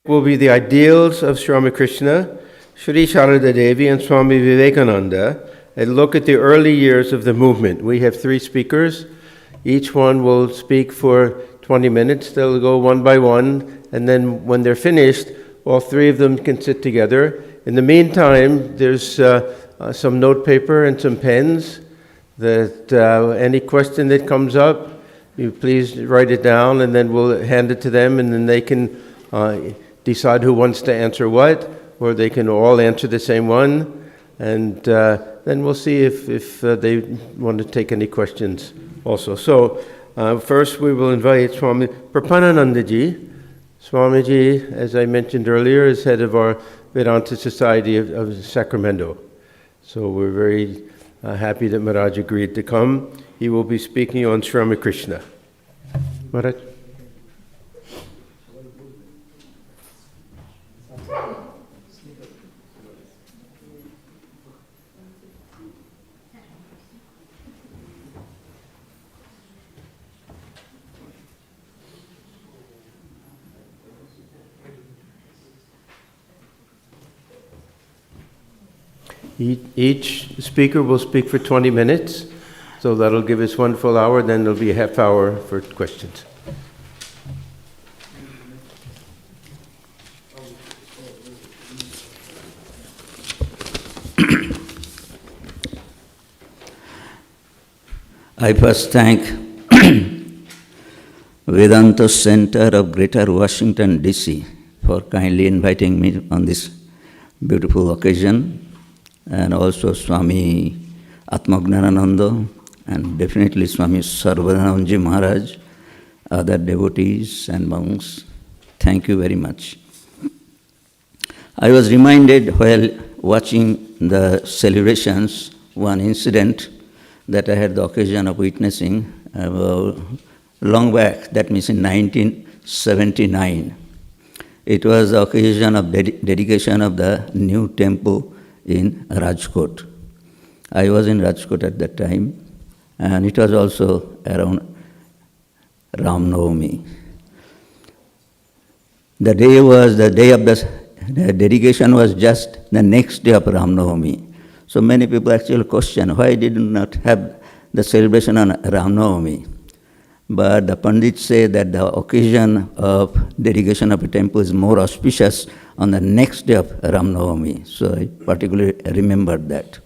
Will be the Ideals of Sri Ramakrishna, Sri Sarada Devi, and Swami Vivekananda, a look at the early years of the movement. We have 3 speakers. Each one will speak for 20 minutes. They'll go one by one, and then when they're finished, all 3 of them can sit together. In the meantime, there's some note paper and some pens that any question that comes up, you please write it down, and then we'll hand it to them, and then they can decide who wants to answer what, or they can all answer the same one, and then we'll see if they want to take any questions also. So first we will invite Swami Prapananandaji. Swamiji, as I mentioned earlier, is head of our Vedanta Society of Sacramento. So we're very happy that Maharaj agreed to come. He will be speaking on Sri Ramakrishna. Maharaj. Each speaker will speak for 20 minutes, so that'll give us 1 full hour, then there'll be a half hour for questions. I first thank Vedanta Center of Greater Washington, D.C. for kindly inviting me on this beautiful occasion, and also Swami Atmagnanananda, and definitely Swami Sarvadhanamji Maharaj, other devotees and monks. Thank you very much. I was reminded while watching the celebrations, one incident that I had the occasion of witnessing long back, that means in 1979. It was the occasion of dedication of the new temple in Rajkot. I was in Rajkot at that time, and it was also around Ram Navami. The day of the dedication was just the next day of Ram Navami. So many people actually question, why did not have the celebration on Ram Navami? But the Pandits say that the occasion of dedication of a temple is more auspicious on the next day of Ram Navami. So I particularly remembered that.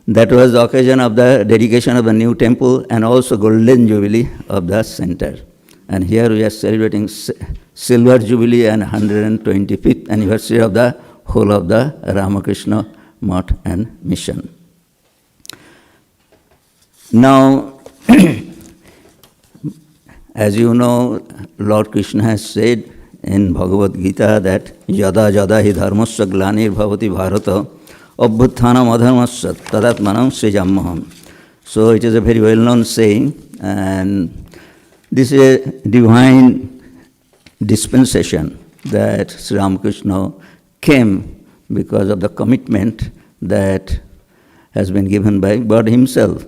That was the occasion of the dedication of the new temple and also Golden Jubilee of the center. And here we are celebrating Silver Jubilee and 125th anniversary of the whole of the Ramakrishna Math and Mission. Now, as you know, Lord Krishna has said in Bhagavad Gita that Yada Yada hi dharmasya glanir bhavati bharata abhuthanam adharmasya tadatmanam srijammaham. So it is a very well-known saying, and this is a divine dispensation that Sri Ramakrishna came because of the commitment that has been given by God himself.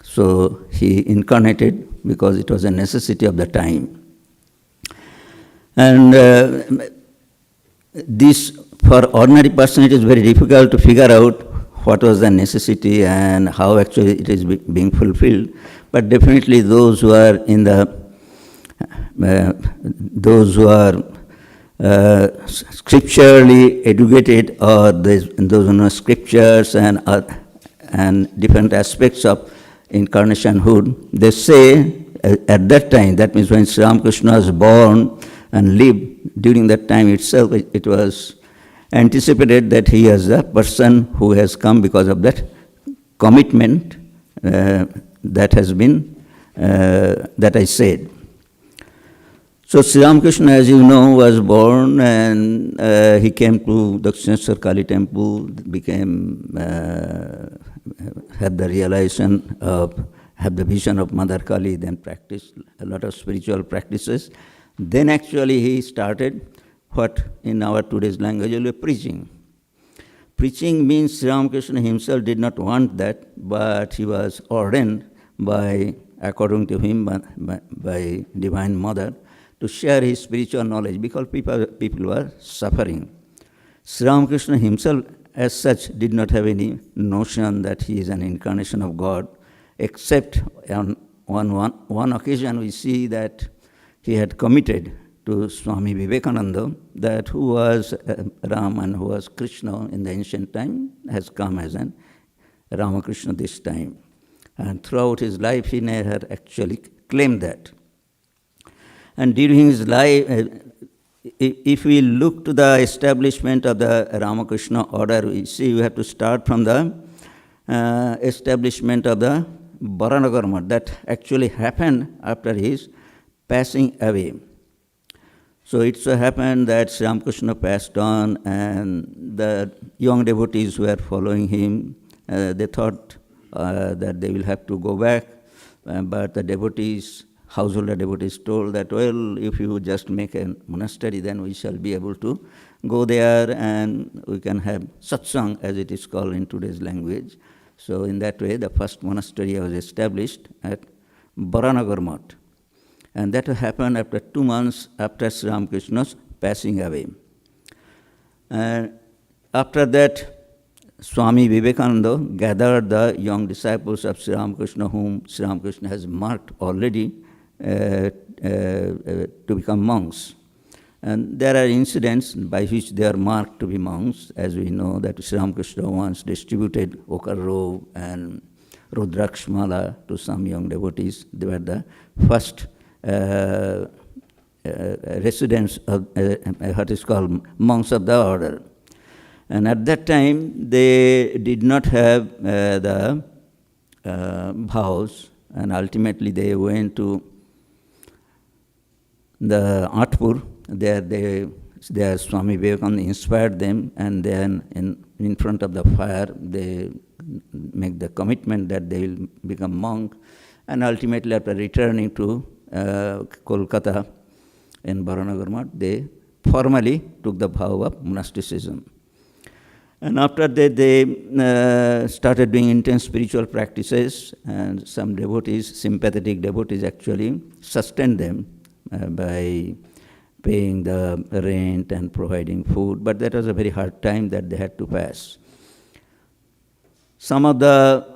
So he incarnated because it was a necessity of the time. And this, for ordinary person, it is very difficult to figure out what was the necessity and how actually it is being fulfilled. But definitely those who are in the, those who are scripturally educated, or those who know scriptures and different aspects of incarnationhood, they say at that time, that means when Sri Ramakrishna was born and lived, during that time itself, it was anticipated that he is a person who has come because of that commitment that has been, that I said. So Sri Ramakrishna, as you know, was born, and he came to Dakshineshwar Kali temple, became, had the realization of, had the vision of Mother Kali, then practiced a lot of spiritual practices. Then actually he started what in our today's language we are preaching. Preaching means Sri Ramakrishna himself did not want that, but he was ordained by, according to him, by Divine Mother, to share his spiritual knowledge because people were suffering. Sri Ramakrishna himself, as such, did not have any notion that he is an incarnation of God, except on one occasion we see that he had committed to Swami Vivekananda that who was Ram and who was Krishna in the ancient time has come as an Ramakrishna this time. And throughout his life he never actually claimed that. And during his life, if we look to the establishment of the Ramakrishna order, we see we have to start from the establishment of the Baranagar Math that actually happened after his passing away. So it so happened that Sri Ramakrishna passed on and the young devotees who were following him, they thought that they will have to go back, but the devotees, householder devotees told that, well, if you just make a monastery, then we shall be able to go there and we can have satsang, as it is called in today's language. So in that way, the first monastery was established at Baranagar Math. And that happened after 2 months after Sri Ramakrishna's passing away. And after that, Swami Vivekananda gathered the young disciples of Sri Ramakrishna, whom Sri Ramakrishna has marked already to become monks. And there are incidents by which they are marked to be monks, as we know that Sri Ramakrishna once distributed ochre robe and Rudrakshmala to some young devotees. They were the first residents of what is called monks of the order. And at that time, they did not have the vows, and ultimately they went to the Atpur. There Swami Vivekananda inspired them, and then in front of the fire, they make the commitment that they will become monk. And ultimately, after returning to Kolkata in Baranagar Math, they formally took the vow of monasticism. And after that, they started doing intense spiritual practices, and some devotees, sympathetic devotees actually, sustained them by paying the rent and providing food, but that was a very hard time that they had to pass. Some of the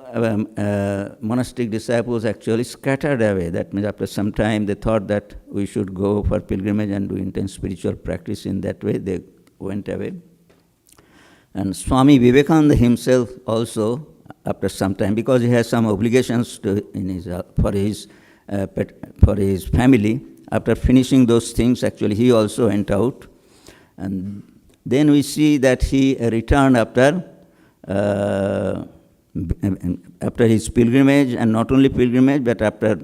monastic disciples actually scattered away. That means after some time they thought that we should go for pilgrimage and do intense spiritual practice. In that way, they went away. And Swami Vivekananda himself also, after some time, because he has some obligations for his family, after finishing those things, actually he also went out. And then we see that he returned after his pilgrimage, and not only pilgrimage, but after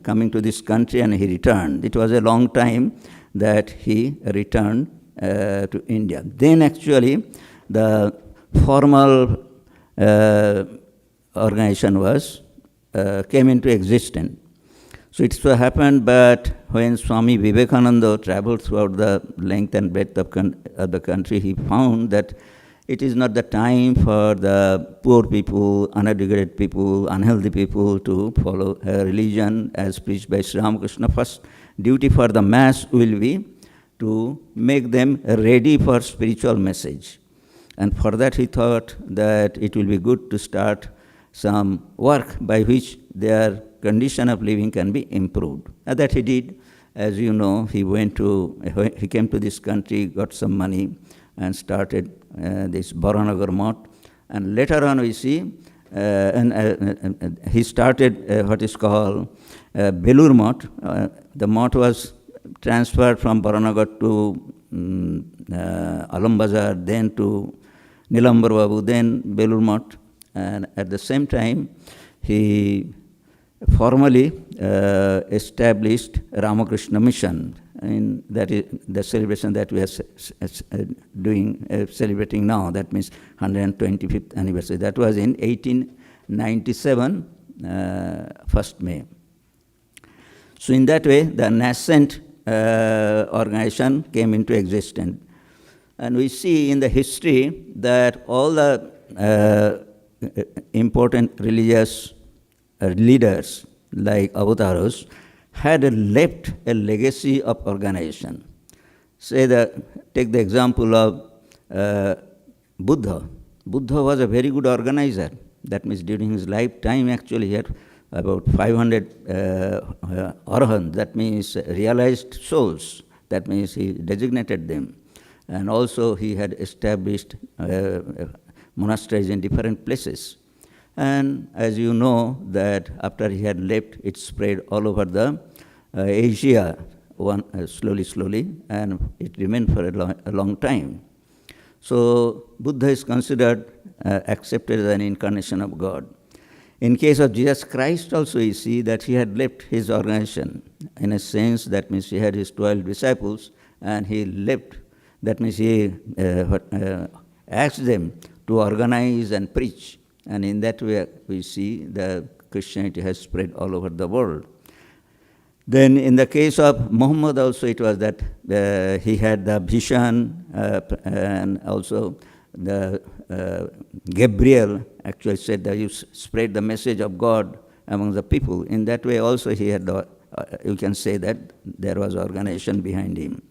coming to this country, and he returned. It was a long time that he returned to India. Then actually the formal organization came into existence. So it so happened, but when Swami Vivekananda traveled throughout the length and breadth of the country, he found that it is not the time for the poor people, uneducated people, unhealthy people to follow a religion as preached by Sri Ramakrishna. First duty for the mass will be to make them ready for spiritual message. And for that he thought that it will be good to start some work by which their condition of living can be improved. And that he did. As you know, he came to this country, got some money, and started this Baranagar Math. And later on we see, he started what is called Belur Math. The Math was transferred from Baranagar to Alambazar, then to Nilambar Babu, then Belur Math. And at the same time, he formally established Ramakrishna Mission. And that is the celebration that we are celebrating now. That means 125th anniversary. That was in 1897, 1st May. So in that way, the nascent organization came into existence. And we see in the history that all the important religious leaders like avatars had left a legacy of organization. Take the example of Buddha. Buddha was a very good organizer. That means during his lifetime, actually, he had about 500 arahants, that means realized souls. That means he designated them. And also he had established monasteries in different places. And as you know, that after he had left, it spread all over the Asia, slowly, and it remained for a long time. So Buddha is considered accepted as an incarnation of God. In case of Jesus Christ also, you see that he had left his organization. In a sense, that means he had his 12 disciples, and he left. That means he asked them to organize and preach. And in that way, we see the Christianity has spread all over the world. Then in the case of Muhammad also, it was that he had the vision, and also the Gabriel actually said that you spread the message of God among the people. In that way also he had, you can say that there was organization behind him.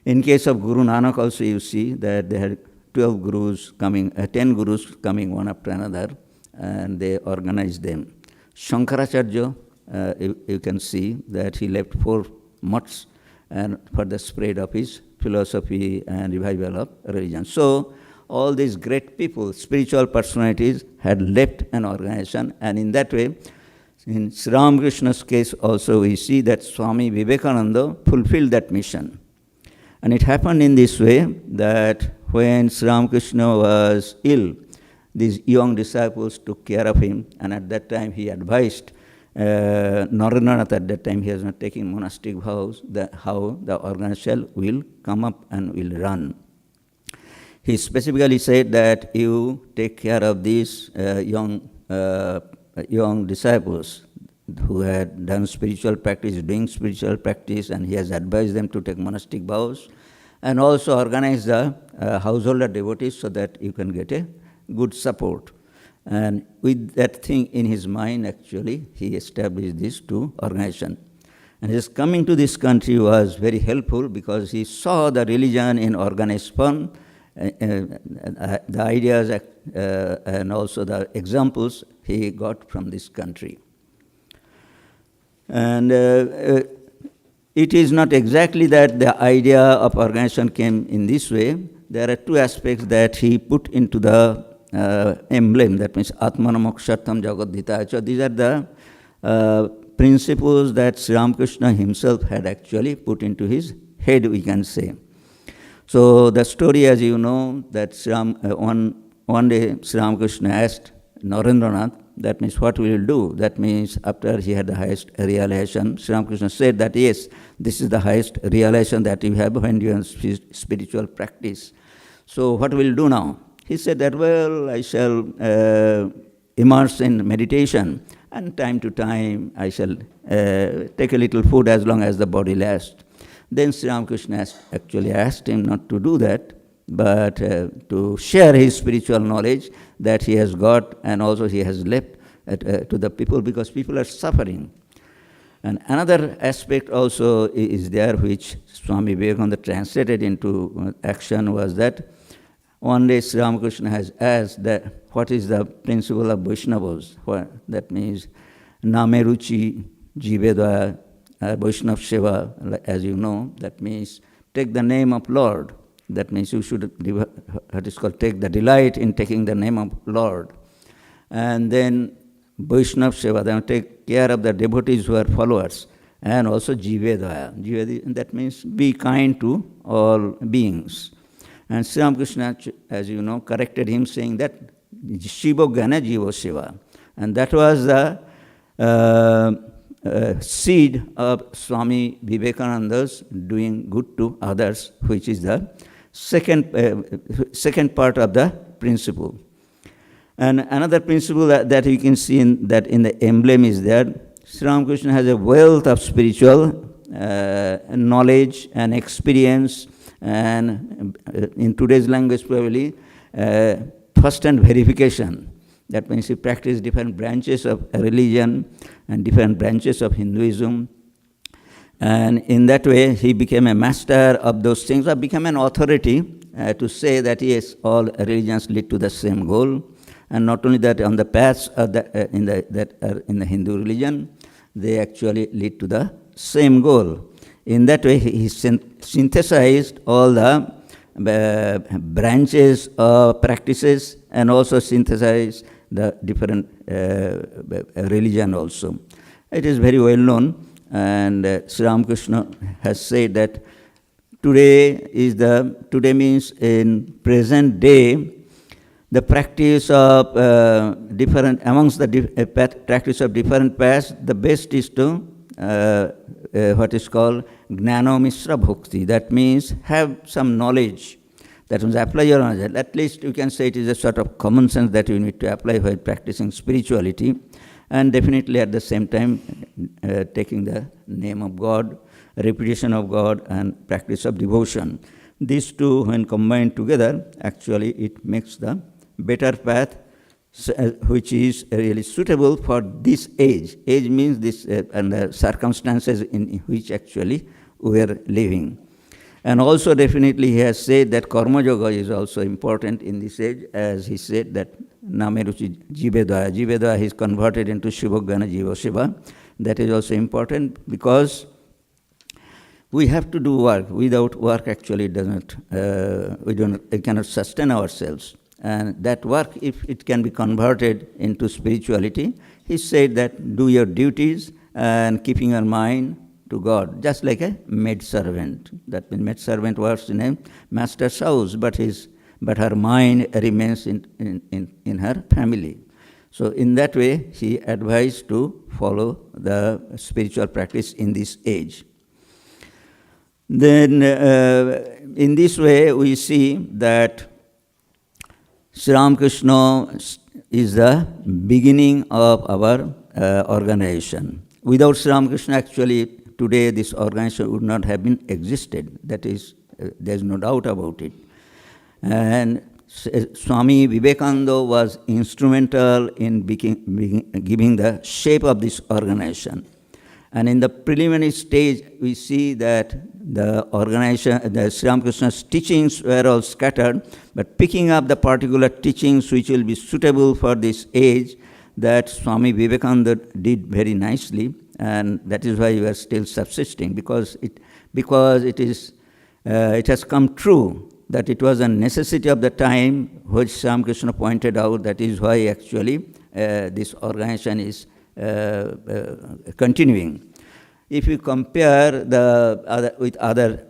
In case of Guru Nanak also, you see that they had 12 gurus coming, 10 gurus coming one after another, and they organized them. Shankaracharya, you can see that he left 4 mutts and for the spread of his philosophy and revival of religion. So all these great people, spiritual personalities, had left an organization, and in that way, in Sri Ramakrishna's case also, we see that Swami Vivekananda fulfilled that mission. And it happened in this way that when Sri Ramakrishna was ill, these young disciples took care of him, and at that time he advised Narendranath, at that time he was not taking monastic vows, how the organization will come up and will run. He specifically said that you take care of these young disciples who had done spiritual practice, doing spiritual practice, and he has advised them to take monastic vows, and also organize the householder devotees so that you can get a good support. And with that thing in his mind, actually, he established these 2 organizations. And his coming to this country was very helpful because he saw the religion in organized form, the ideas and also the examples he got from this country. And it is not exactly that the idea of organization came in this way. There are 2 aspects that he put into the emblem, that means Atmanamokshartham Jagadhita. These are the principles that Sri Ramakrishna himself had actually put into his head, we can say. So the story, as you know, that one day Sri Ramakrishna asked Narendranath, that means what will you do? That means after he had the highest realization, Sri Ramakrishna said that yes, this is the highest realization that you have when you have spiritual practice. So what will you do now? He said that, well, I shall immerse in meditation, and time to time I shall take a little food as long as the body lasts. Then Sri Ramakrishna actually asked him not to do that, but to share his spiritual knowledge that he has got, and also he has left to the people, because people are suffering. And another aspect also is there, which Swami Vivekananda translated into action, was that one day Sri Ramakrishna has asked that what is the principle of Vaishnavas? That means Name Ruchi Jivedaya Vaishnav Seva, as you know, that means take the name of Lord. That means you should, what is called, take the delight in taking the name of Lord. And then Vaishnav Seva, then take care of the devotees who are followers. And also Jivedaya. Jivedaya, that means be kind to all beings. And Sri Ramakrishna, as you know, corrected him, saying that Shiva Gana Jiva Shiva. And that was the seed of Swami Vivekananda's doing good to others, which is the second part of the principle. And another principle that you can see in the emblem is that Sri Ramakrishna has a wealth of spiritual knowledge and experience, and in today's language probably first-hand verification. That means he practiced different branches of religion and different branches of Hinduism, And in that way, he became a master of those things, or became an authority to say that yes, all religions lead to the same goal. And not only that, on the paths that are in the Hindu religion, they actually lead to the same goal. In that way, he synthesized all the branches of practices and also synthesized the different religion also. It is very well known, and Sri Ramakrishna has said that today means in present day, the practice of amongst the practice of different paths, the best is to what is called Gnano Mishra Bhakti. That means have some knowledge. That means apply your knowledge. At least you can say it is a sort of common sense that you need to apply while practicing spirituality. And definitely at the same time taking the name of God, repetition of God, and practice of devotion. These two, when combined together, actually it makes the better path, which is really suitable for this age. Age means this and the circumstances in which actually we are living. And also definitely he has said that Karma Yoga is also important in this age, as he said that Nameruchi Jivedaya. Jivedaya is converted into Shivogana Jiva Shiva. That is also important because we have to do work. Without work actually we cannot sustain ourselves. And that work, if it can be converted into spirituality, he said that do your duties and keeping your mind to God, just like a maid servant. That means maid servant works in a master's house, but her mind remains in her family. So in that way, he advised to follow the spiritual practice in this age. Then in this way, we see that Sri Ramakrishna is the beginning of our organization. Without Sri Ramakrishna, actually, today this organization would not have been existed. That is, there is no doubt about it. And Swami Vivekananda was instrumental in giving the shape of this organization. And in the preliminary stage, we see that the organization, the Sri Ramakrishna's teachings were all scattered, but picking up the particular teachings which will be suitable for this age, that Swami Vivekananda did very nicely, and that is why we are still subsisting, because it has come true that it was a necessity of the time, which Sri Ramakrishna pointed out. That is why actually this organization is continuing. If you compare with other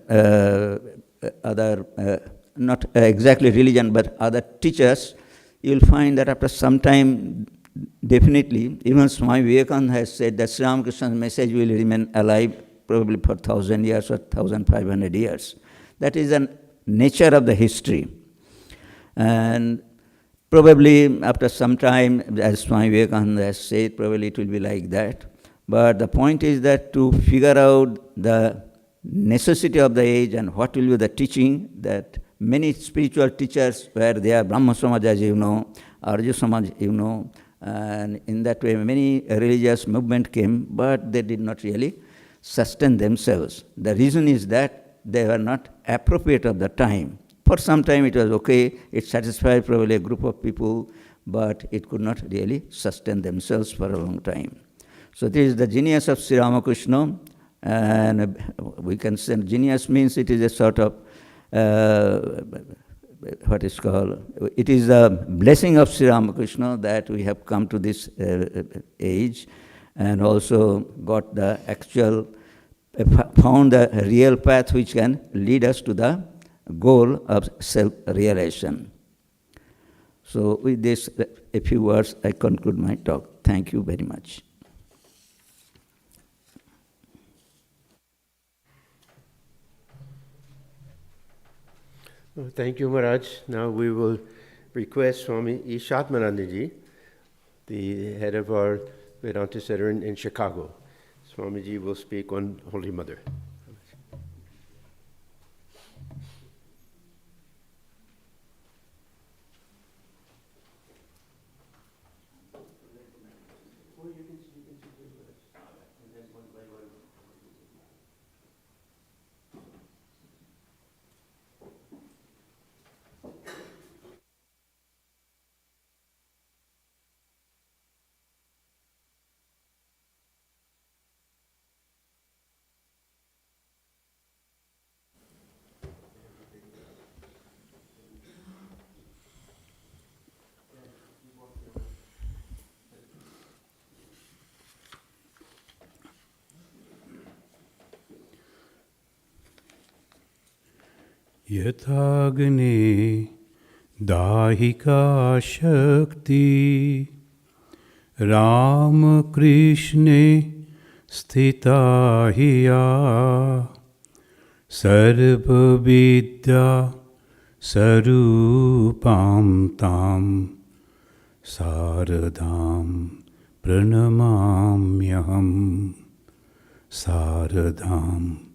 not exactly religion, but other teachers, you will find that after some time, definitely, even Swami Vivekananda has said that Sri Ramakrishna's message will remain alive probably for 1,000 years or 1,500 years. That is the nature of the history. And probably after some time, as Swami Vivekananda has said, probably it will be like that. But the point is that to figure out the necessity of the age and what will be the teaching, that many spiritual teachers were there, Brahma Samaj, as you know, Arya Samaj, you know, and in that way many religious movement came, but they did not really sustain themselves. The reason is that they were not appropriate of the time. For some time it was okay, it satisfied probably a group of people, but it could not really sustain themselves for a long time. So this is the genius of Sri Ramakrishna, and we can say genius means it is a sort of what is called, it is the blessing of Sri Ramakrishna that we have come to this age, and also got the actual, found the real path which can lead us to the goal of self-realization. So with this, a few words, I conclude my talk. Thank you very much. Well, thank you, Maharaj. Now we will request Swami Ishatmanandaji, the head of our Vedanta Center in Chicago. Swamiji will speak on Holy Mother. Yathagne Dahika Shakti Ramakrishne Sthita hiya Sarva Vidya Sarupam Tam Saradam Pranamamyaham Saradam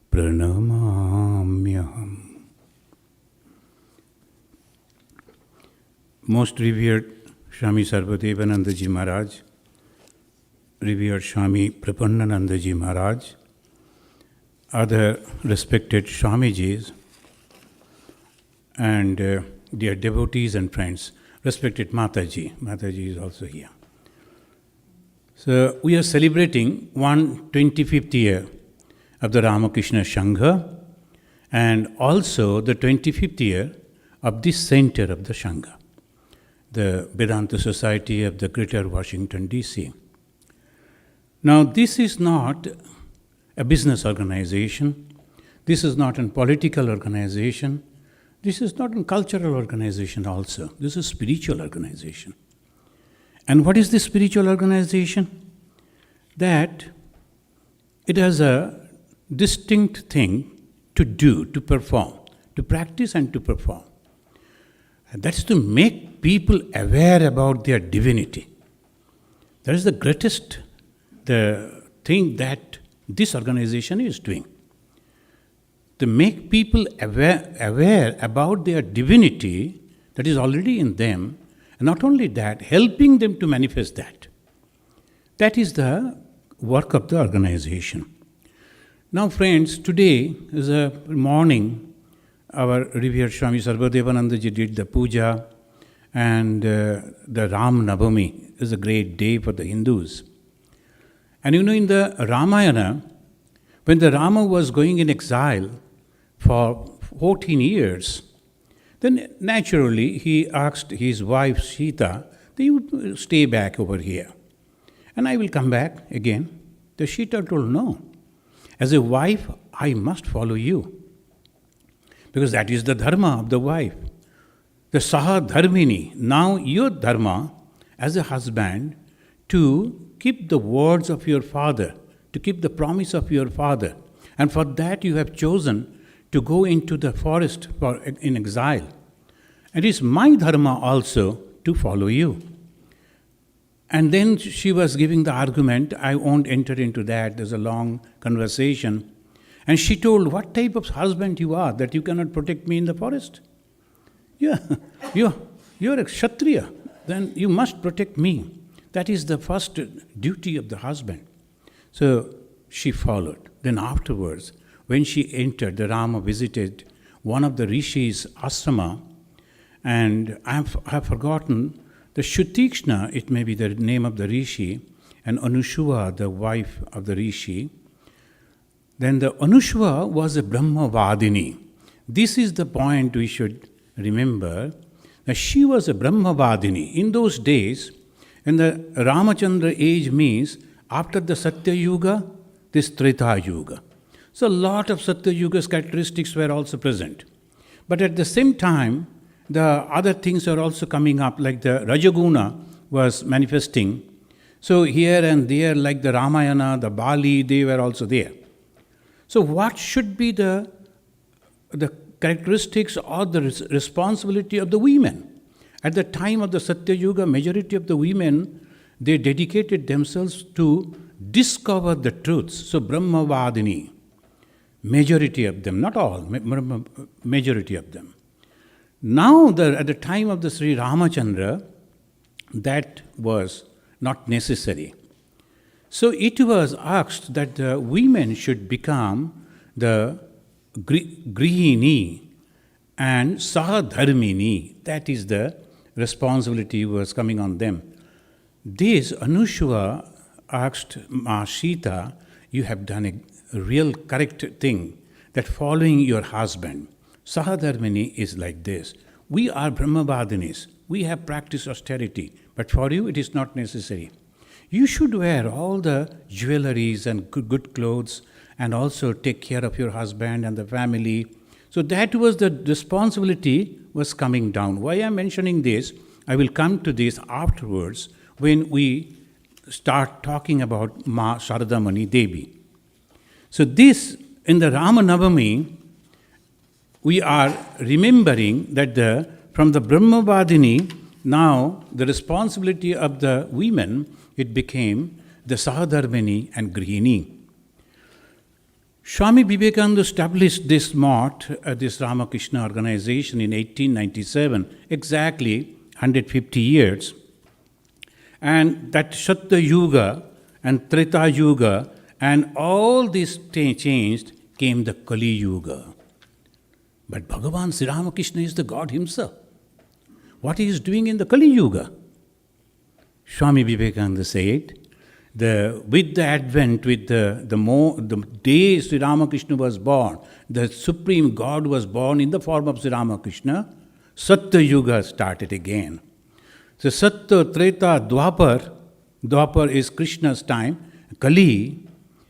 Pranamamyaham. Most revered Swami Sarada Devi Ji Maharaj, revered Swami Prapandananda Ji Maharaj, other respected Swamijis, and dear devotees and friends, respected Mataji. Mataji is also here. So we are celebrating 125th year of the Ramakrishna Sangha and also the 25th year of this center of the Sangha, the Vedanta Society of the Greater Washington, D.C. Now, this is not a business organization. This is not a political organization. This is not a cultural organization also. This is a spiritual organization. And what is this spiritual organization? That it has a distinct thing to do, to perform, to practice and to perform. And that's to make people aware about their divinity. That is the greatest thing that this organization is doing. To make people aware about their divinity that is already in them, and not only that, helping them to manifest that. That is the work of the organization. Now, friends, today is a morning. Our revered Swami Sarada Devi ji did the Puja, and the Ram Navami is a great day for the Hindus. And you know, in the Ramayana, when the Rama was going in exile for 14 years, then naturally he asked his wife Sita, that you stay back over here, and I will come back again. The Sita told, no, as a wife, I must follow you. Because that is the dharma of the wife. The saha dharmini, now your dharma as a husband to keep the words of your father, to keep the promise of your father. And for that you have chosen to go into the forest in exile. It is my dharma also to follow you. And then she was giving the argument, I won't enter into that, there's a long conversation. And she told, what type of husband you are that you cannot protect me in the forest? Yeah, you're a Kshatriya, then you must protect me. That is the first duty of the husband. So she followed. Then afterwards, when she entered, the Rama visited one of the rishis' ashrama, and I have forgotten the Shutikshna, it may be the name of the rishi, and Anushuva, the wife of the rishi. Then the Anushuva was a Brahmavadini. This is the point we should remember, that she was a Brahmavadini. In those days, in the Ramachandra age means after the Satya Yuga, this Treta Yuga. So a lot of Satya Yuga's characteristics were also present. But at the same time, the other things are also coming up, like the Rajaguna was manifesting. So here and there, like the Ramayana, the Bali, they were also there. So what should be the characteristics or the responsibility of the women? At the time of the Satya Yuga, majority of the women, they dedicated themselves to discover the truths. So Brahmavadini, majority of them, not all, majority of them. Now, at the time of the Sri Ramachandra, that was not necessary. So it was asked that the women should become the grihini and sahadharmini. That is the responsibility was coming on them. This Anushuva asked Ma Sita, you have done a real correct thing, that following your husband. Sahadharmini is like this. We are Brahmavadinis. We have practiced austerity, but for you it is not necessary. You should wear all the jewelries and good clothes and also take care of your husband and the family. So that was the responsibility was coming down. Why I'm mentioning this, I will come to this afterwards when we start talking about Ma Sarada Devi. So this, in the Rama Navami, we are remembering that from the Brahmavadini, now the responsibility of the women, it became the Sahadharmini and Grihini. Swami Vivekananda established this Math, this Ramakrishna organization in 1897, exactly 150 years. And that Satya Yuga and Treta Yuga and all this changed, came the Kali Yuga. But Bhagavan Sri Ramakrishna is the God himself. What he is doing in the Kali Yuga? Swami Vivekananda said, with the advent, with the day Sri Ramakrishna was born, the Supreme God was born in the form of Sri Ramakrishna, Satya Yuga started again. So Satya, Treta, Dwapar is Krishna's time, Kali,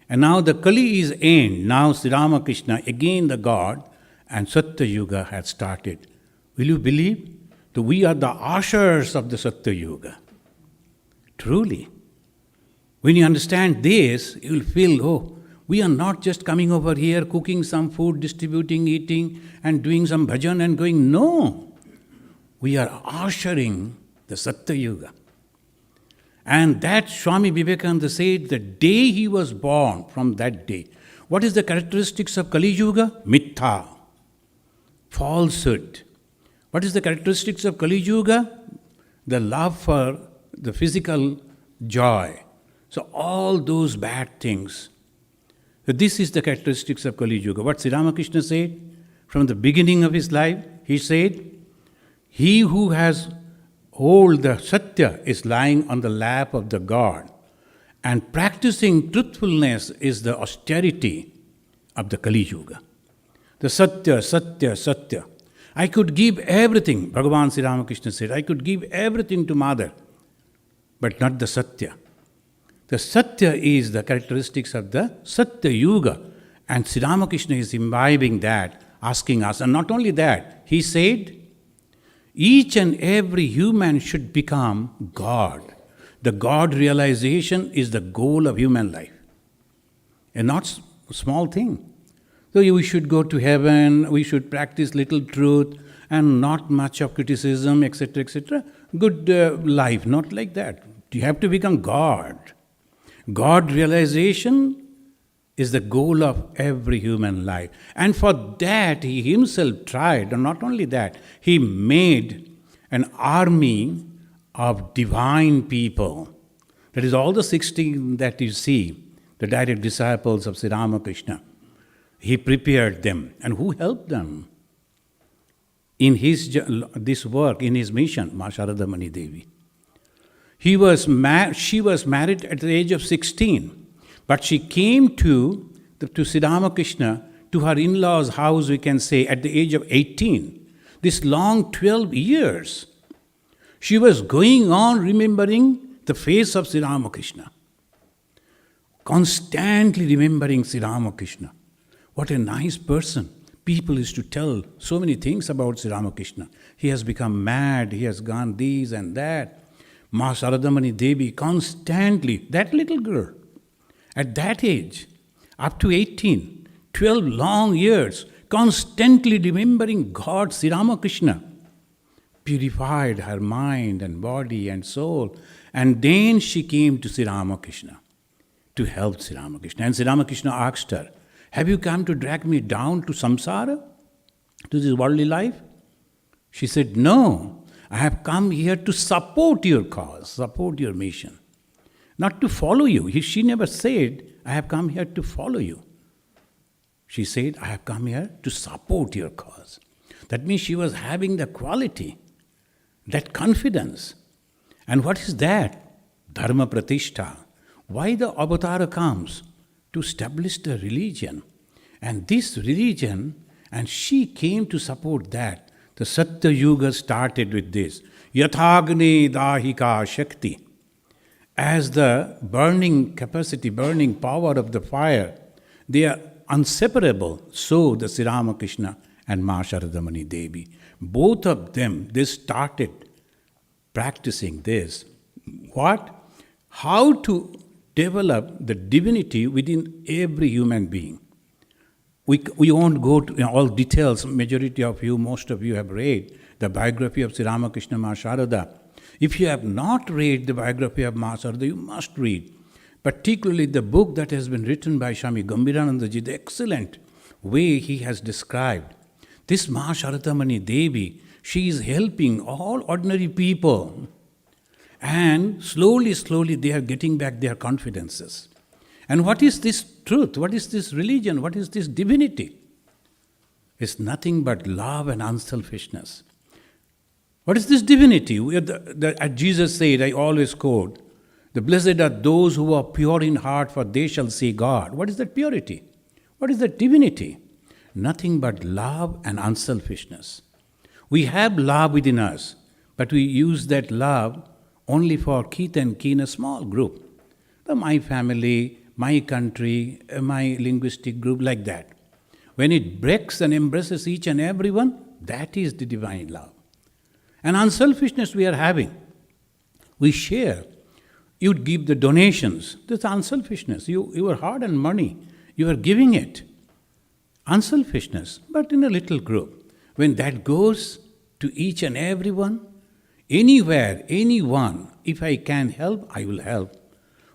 and now the Kali is end. Now Sri Ramakrishna, again the God, and Satya Yuga had started. Will you believe that we are the ushers of the Satya Yuga? Truly. When you understand this, you will feel, we are not just coming over here, cooking some food, distributing, eating, and doing some bhajan and going. No. We are ushering the Satya Yuga. And that Swami Vivekananda said the day he was born, from that day. What is the characteristics of Kali Yuga? Mithya. Falsehood. What is the characteristics of Kali Yuga? The love for the physical joy. So all those bad things. So this is the characteristics of Kali Yuga. What Sri Ramakrishna said from the beginning of his life, he said, he who has hold the Satya is lying on the lap of the God, and practicing truthfulness is the austerity of the Kali Yuga. The Satya, Satya, Satya. I could give everything, Bhagavan Sri Ramakrishna said, I could give everything to Mother, but not the Satya. The Satya is the characteristics of the Satya Yuga. And Sri Ramakrishna is imbibing that, asking us. And not only that, he said, each and every human should become God. The God realization is the goal of human life. And not a small thing. So we should go to heaven, we should practice little truth, and not much of criticism, etc., etc. Good life, not like that. You have to become God. God realization is the goal of every human life. And for that, he himself tried, and not only that, he made an army of divine people. That is all the 16 that you see, the direct disciples of Sri Ramakrishna. He prepared them. And who helped them? In this work, in his mission, Ma Sarada Devi. She was married at the age of 16, but she came to Sri Ramakrishna, to her in-laws' house, we can say, at the age of 18. This long 12 years, she was going on remembering the face of Sri Ramakrishna. Constantly remembering Sri Ramakrishna. What a nice person. People used to tell so many things about Sri Ramakrishna. He has become mad, he has gone this and that. Ma Sarada Devi constantly, that little girl, at that age, up to 18, 12 long years, constantly remembering God, Sri Ramakrishna, purified her mind and body and soul. And then she came to Sri Ramakrishna to help Sri Ramakrishna. And Sri Ramakrishna asked her, have you come to drag me down to samsara, to this worldly life? She said, no, I have come here to support your cause, support your mission, not to follow you. She never said, I have come here to follow you. She said, I have come here to support your cause. That means she was having the quality, that confidence. And what is that? Dharma Pratishtha. Why the avatara comes? To establish the religion. And this religion, and she came to support that. The Satya Yuga started with this. Yathagni dahika shakti. As the burning capacity, burning power of the fire, they are inseparable. So the Sri Ramakrishna and Ma Sharadamani Devi. Both of them, they started practicing this. What? How to develop the divinity within every human being. We won't go to all details. Majority of you, most of you have read the biography of Sri Ramakrishna Ma Sharada. If you have not read the biography of Ma Sharada, you must read. Particularly the book that has been written by Swami Gambiranandaji, the excellent way he has described. This Ma Sharadamani Devi, she is helping all ordinary people. And slowly, slowly they are getting back their confidences. And what is this truth? What is this religion? What is this divinity? It's nothing but love and unselfishness. What is this divinity? As Jesus said, I always quote, the blessed are those who are pure in heart, for they shall see God. What is that purity? What is that divinity? Nothing but love and unselfishness. We have love within us, but we use that love only for kith and kin, a small group. My family, my country, my linguistic group, like that. When it breaks and embraces each and everyone, that is the divine love. And unselfishness we are having. We share. You give the donations. That's unselfishness. Your hard-earned money, you are giving it. Unselfishness, but in a little group. When that goes to each and everyone, anywhere, anyone, if I can help, I will help.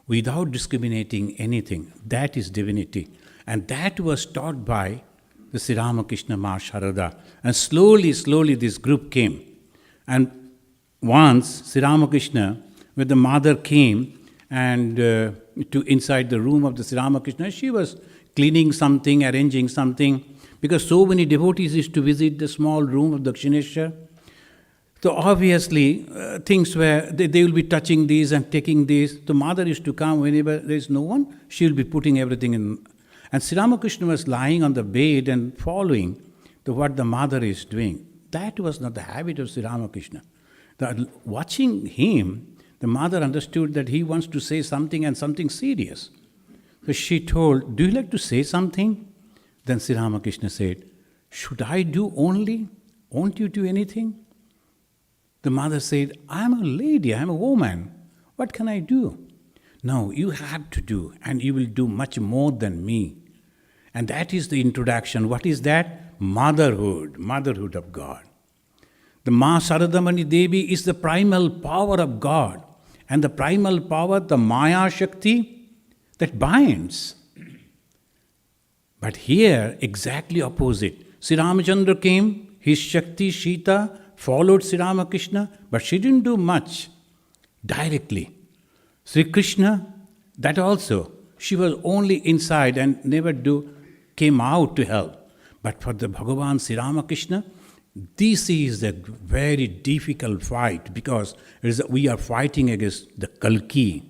Without discriminating anything. That is divinity. And that was taught by the Sri Ramakrishna Ma Sharada. And slowly, slowly this group came. And once Sri Ramakrishna, when the mother came and to inside the room of the Sri Ramakrishna, she was cleaning something, arranging something, because so many devotees used to visit the small room of Dakshineshwar. So obviously, things were, they will be touching these and taking these. The mother used to come whenever there is no one, she will be putting everything in. And Sri Ramakrishna was lying on the bed and following what the mother is doing. That was not the habit of Sri Ramakrishna. Watching him, the mother understood that he wants to say something and something serious. So she told, do you like to say something? Then Sri Ramakrishna said, should I do only? Won't you do anything? The mother said, I am a lady, I am a woman. What can I do? No, you have to do, and you will do much more than me. And that is the introduction. What is that? Motherhood of God. The Ma Sharadamani Devi is the primal power of God. And the primal power, the Maya Shakti, that binds. But here, exactly opposite. Sri Ramachandra came, his Shakti, Sita, followed Sri Ramakrishna, but she didn't do much directly. Sri Krishna, that also, she was only inside and never came out to help. But for the Bhagavan Sri Ramakrishna, this is a very difficult fight, because we are fighting against the Kalki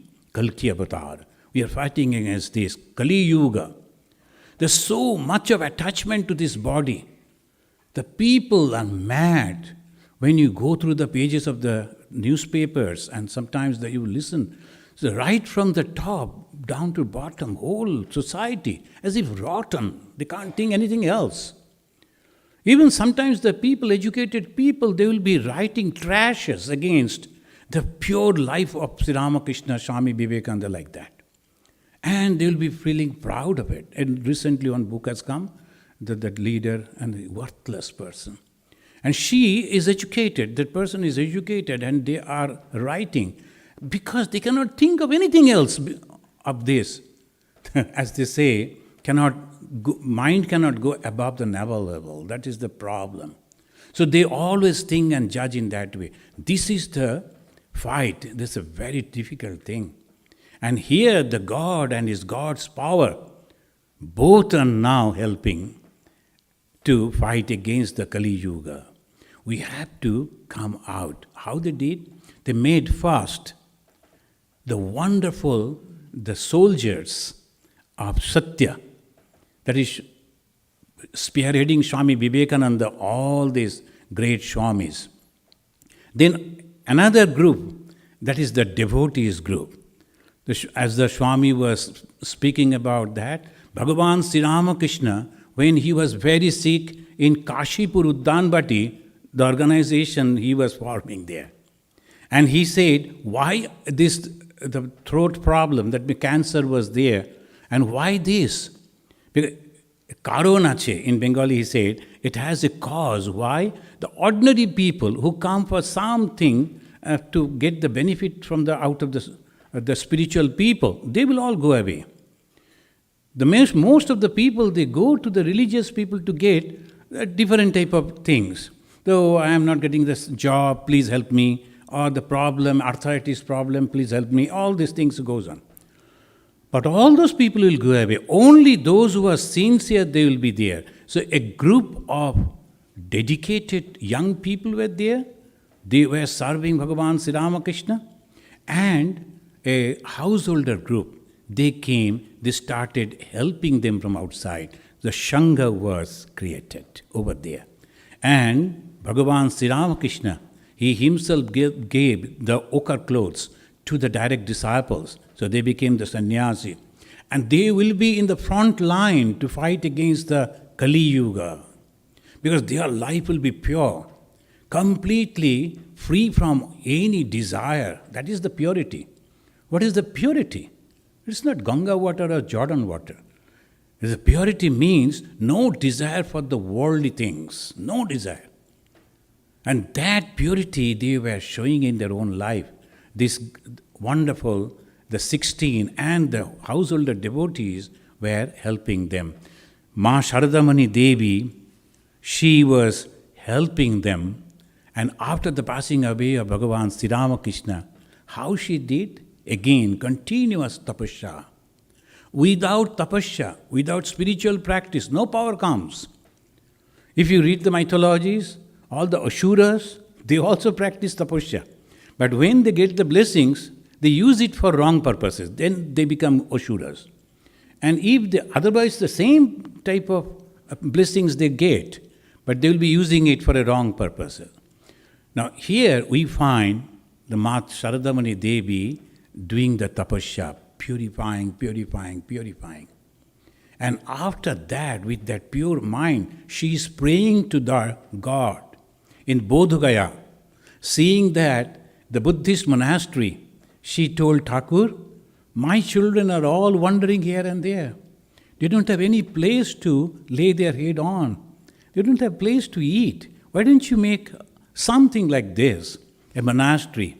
avatar. We are fighting against this Kali Yuga. There's so much of attachment to this body. The people are mad. When you go through the pages of the newspapers, and sometimes you listen, so right from the top down to bottom, whole society, as if rotten. They can't think anything else. Even sometimes the people, educated people, they will be writing trashes against the pure life of Sri Ramakrishna, Swami Vivekananda, like that. And they will be feeling proud of it. And recently one book has come, that leader and the worthless person. And she is educated, that person is educated, and they are writing because they cannot think of anything else of this. As they say, mind cannot go above the navel level. That is the problem. So they always think and judge in that way. This is the fight. This is a very difficult thing. And here the God and his God's power, both are now helping to fight against the Kali Yuga. We have to come out. How they did? They made fast the soldiers of Satya, that is spearheading Swami Vivekananda, all these great Swamis. Then another group, that is the devotees group. As the Swami was speaking about that, Bhagavan Sri Ramakrishna when he was very sick in Kashipur Uddanbati, the organization he was forming there. And he said, why the throat problem, that the cancer was there, and why this? Because Karon ache, in Bengali he said, it has a cause. Why? The ordinary people who come for something to get the benefit from out of the spiritual people, they will all go away. Most of the people, they go to the religious people to get different type of things. Though I am not getting this job, please help me. Or the problem, arthritis problem, please help me. All these things goes on. But all those people will go away. Only those who are sincere, they will be there. So a group of dedicated young people were there. They were serving Bhagavan Sri Ramakrishna. And a householder group, they came, they started helping them from outside. The Sangha was created over there. And Bhagavan Sri Ramakrishna, he himself gave the ochre clothes to the direct disciples. So they became the sannyasi. And they will be in the front line to fight against the Kali Yuga. Because their life will be pure, completely free from any desire. That is the purity. What is the purity? It's not Ganga water or Jordan water. The purity means no desire for the worldly things. No desire. And that purity they were showing in their own life. This wonderful, the 16 and the householder devotees were helping them. Ma Sarada Devi, she was helping them. And after the passing away of Bhagavan Sri Ramakrishna, how she did? Again, continuous tapasya. Without tapasya, without spiritual practice, no power comes. If you read the mythologies, all the Asuras, they also practice tapasya. But when they get the blessings, they use it for wrong purposes. Then they become Asuras. And if otherwise the same type of blessings they get, but they will be using it for a wrong purpose. Now here we find the Mat Sarada Devi doing the tapasya, purifying. And after that, with that pure mind, she is praying to the God in Bodh Gaya. Seeing that the Buddhist monastery, she told Thakur, my children are all wandering here and there. They don't have any place to lay their head on. They don't have place to eat. Why don't you make something like this, a monastery,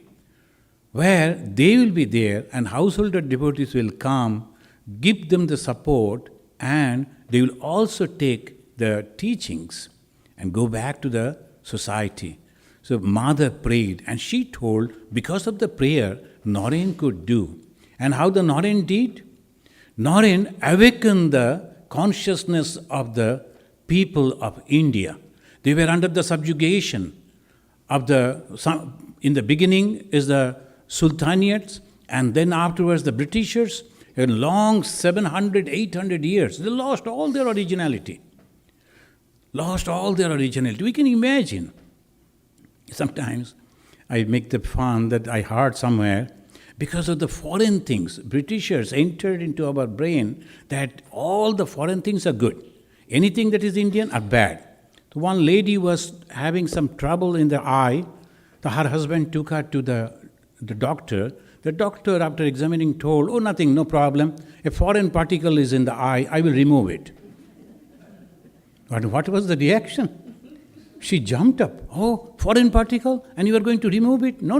where they will be there and householder devotees will come, give them the support, and they will also take the teachings and go back to the society. So mother prayed, and she told, because of the prayer, Naren could do. And how the Naren did? Naren awakened the consciousness of the people of India. They were under the subjugation of in the beginning is the Sultanates, and then afterwards the Britishers. In long 700, 800 years, they lost all their originality. We can imagine. Sometimes I make the fun that I heard somewhere, because of the foreign things, Britishers entered into our brain that all the foreign things are good. Anything that is Indian are bad. So one lady was having some trouble in the eye. Her husband took her to the doctor. The doctor, after examining, told, oh, nothing, no problem. A foreign particle is in the eye, I will remove it. But what was the reaction? She jumped up. Oh, foreign particle? And you are going to remove it? No.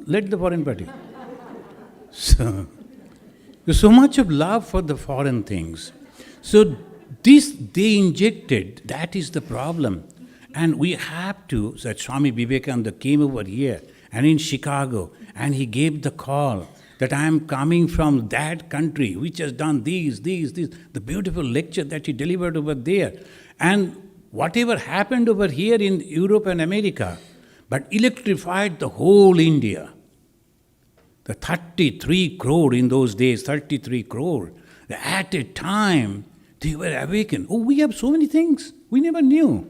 Let the foreign particle. So, there's so much of love for the foreign things. So this they injected, that is the problem. And we have to, so Swami Vivekananda came over here and in Chicago, and he gave the call that I am coming from that country which has done these, the beautiful lecture that he delivered over there. And whatever happened over here in Europe and America, but electrified the whole India. The 33 crore in those days, 33 crore, at a time they were awakened. Oh, we have so many things, we never knew.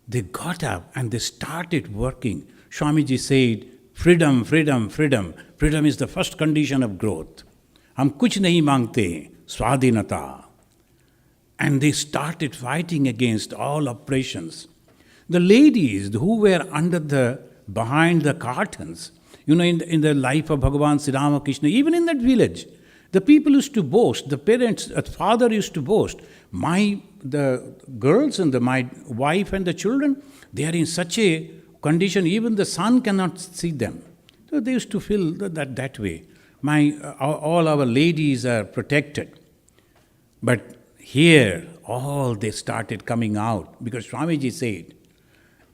They got up and they started working. Swamiji said, freedom. Freedom is the first condition of growth. हम कुछ नहीं मांगते, स्वाधीनता. And they started fighting against all oppressions. The ladies who were behind the curtains, in the life of Bhagavan Sri Ramakrishna, even in that village, the people used to boast, the parents, father used to boast, the girls and my wife and the children, they are in such a condition, even the sun cannot see them. So they used to feel that way. All our ladies are protected. But here, all they started coming out, because Swamiji said,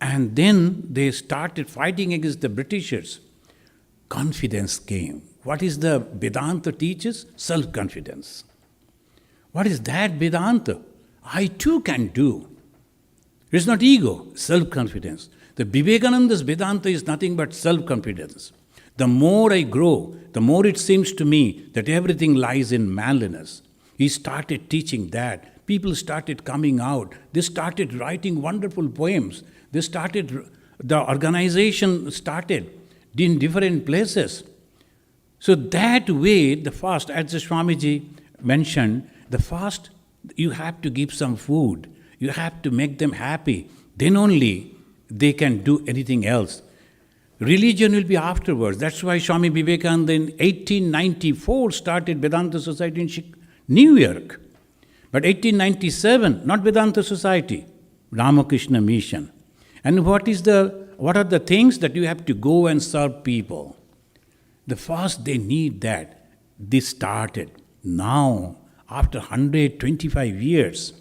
and then they started fighting against the Britishers. Confidence came. What is the Vedanta teaches? Self-confidence. What is that Vedanta? I too can do. It is not ego, self-confidence. The Vivekananda's Vedanta is nothing but self-confidence. The more I grow, the more it seems to me that everything lies in manliness. He started teaching that. People started coming out. They started writing wonderful poems. The organization started in different places. So that way, the fast, as the Swamiji mentioned, the fast, you have to give some food. You have to make them happy. Then only they can do anything else. Religion will be afterwards. That's why Swami Vivekananda in 1894 started Vedanta Society in New York. But 1897, not Vedanta Society, Ramakrishna Mission. And what are the things that you have to go and serve people? The first they need that. This started. Now, after 125 years,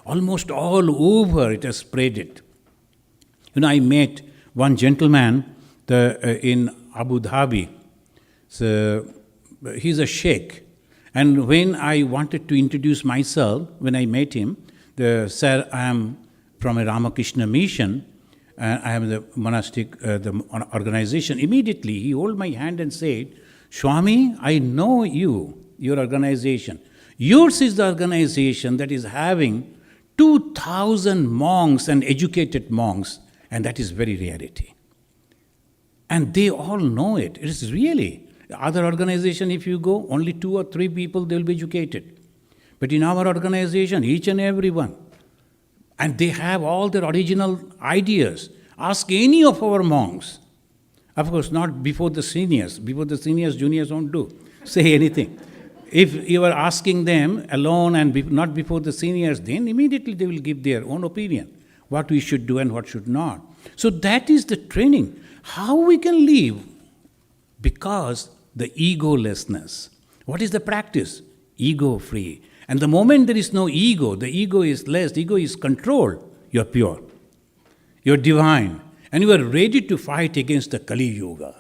almost all over it has spread it. I met one gentleman in Abu Dhabi. So, he's a sheikh. And when I wanted to introduce myself, when I met him, sir, I am from a Ramakrishna mission, I am the monastic the organization. Immediately, he held my hand and said, Swami, I know your organization. Yours is the organization that is having 2,000 monks and educated monks, and that is very rarity. And they all know it. It is really. Other organization, if you go, only 2 or 3 people, they will be educated. But in our organization, each and every one. And they have all their original ideas. Ask any of our monks. Of course, not before the seniors. Before the seniors, juniors won't say anything. If you are asking them alone and not before the seniors, then immediately they will give their own opinion. What we should do and what should not. So that is the training. How we can live? Because the egolessness. What is the practice? Ego-free. And the moment there is no ego, the ego is less, the ego is control, you are pure. You are divine. And you are ready to fight against the Kali Yuga.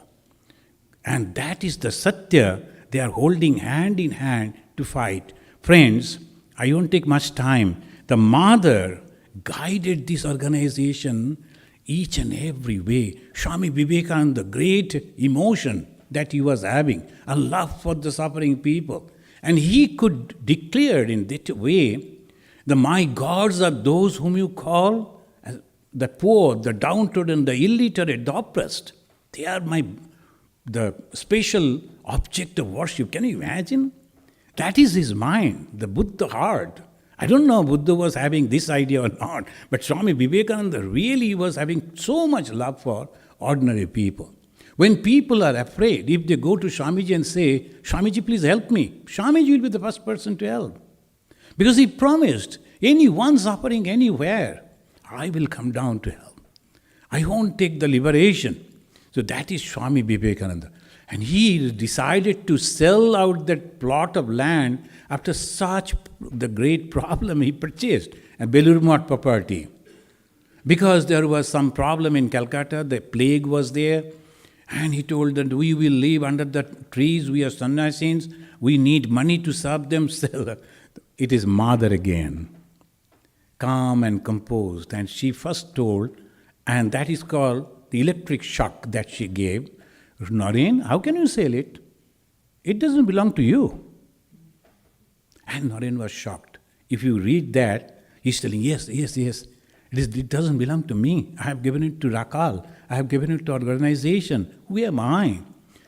And that is the Satya. They are holding hand in hand to fight. Friends, I won't take much time. The mother guided this organization each and every way. Swami Vivekananda, the great emotion that he was having, a love for the suffering people. And he could declare in that way, my gods are those whom you call the poor, the downtrodden, the illiterate, the oppressed. They are the special object of worship. Can you imagine? That is his mind, the Buddha heart. I don't know Buddha was having this idea or not, but Swami Vivekananda really was having so much love for ordinary people. When people are afraid, if they go to Swamiji and say, Swamiji, please help me, Swamiji will be the first person to help. Because he promised, anyone suffering anywhere, I will come down to help. I won't take the liberation. So that is Swami Vivekananda. And he decided to sell out that plot of land after such the great problem he purchased, a Belur Math property. Because there was some problem in Calcutta, the plague was there, and he told that we will live under the trees, we are sannyasis, we need money to serve them, sell. It is mother again, calm and composed. And she first told, and that is called the electric shock that she gave. Noreen, how can you sell it? It doesn't belong to you. And Noreen was shocked. If you read that, he's telling, yes. It doesn't belong to me. I have given it to Rakal. I have given it to organization. Who am I?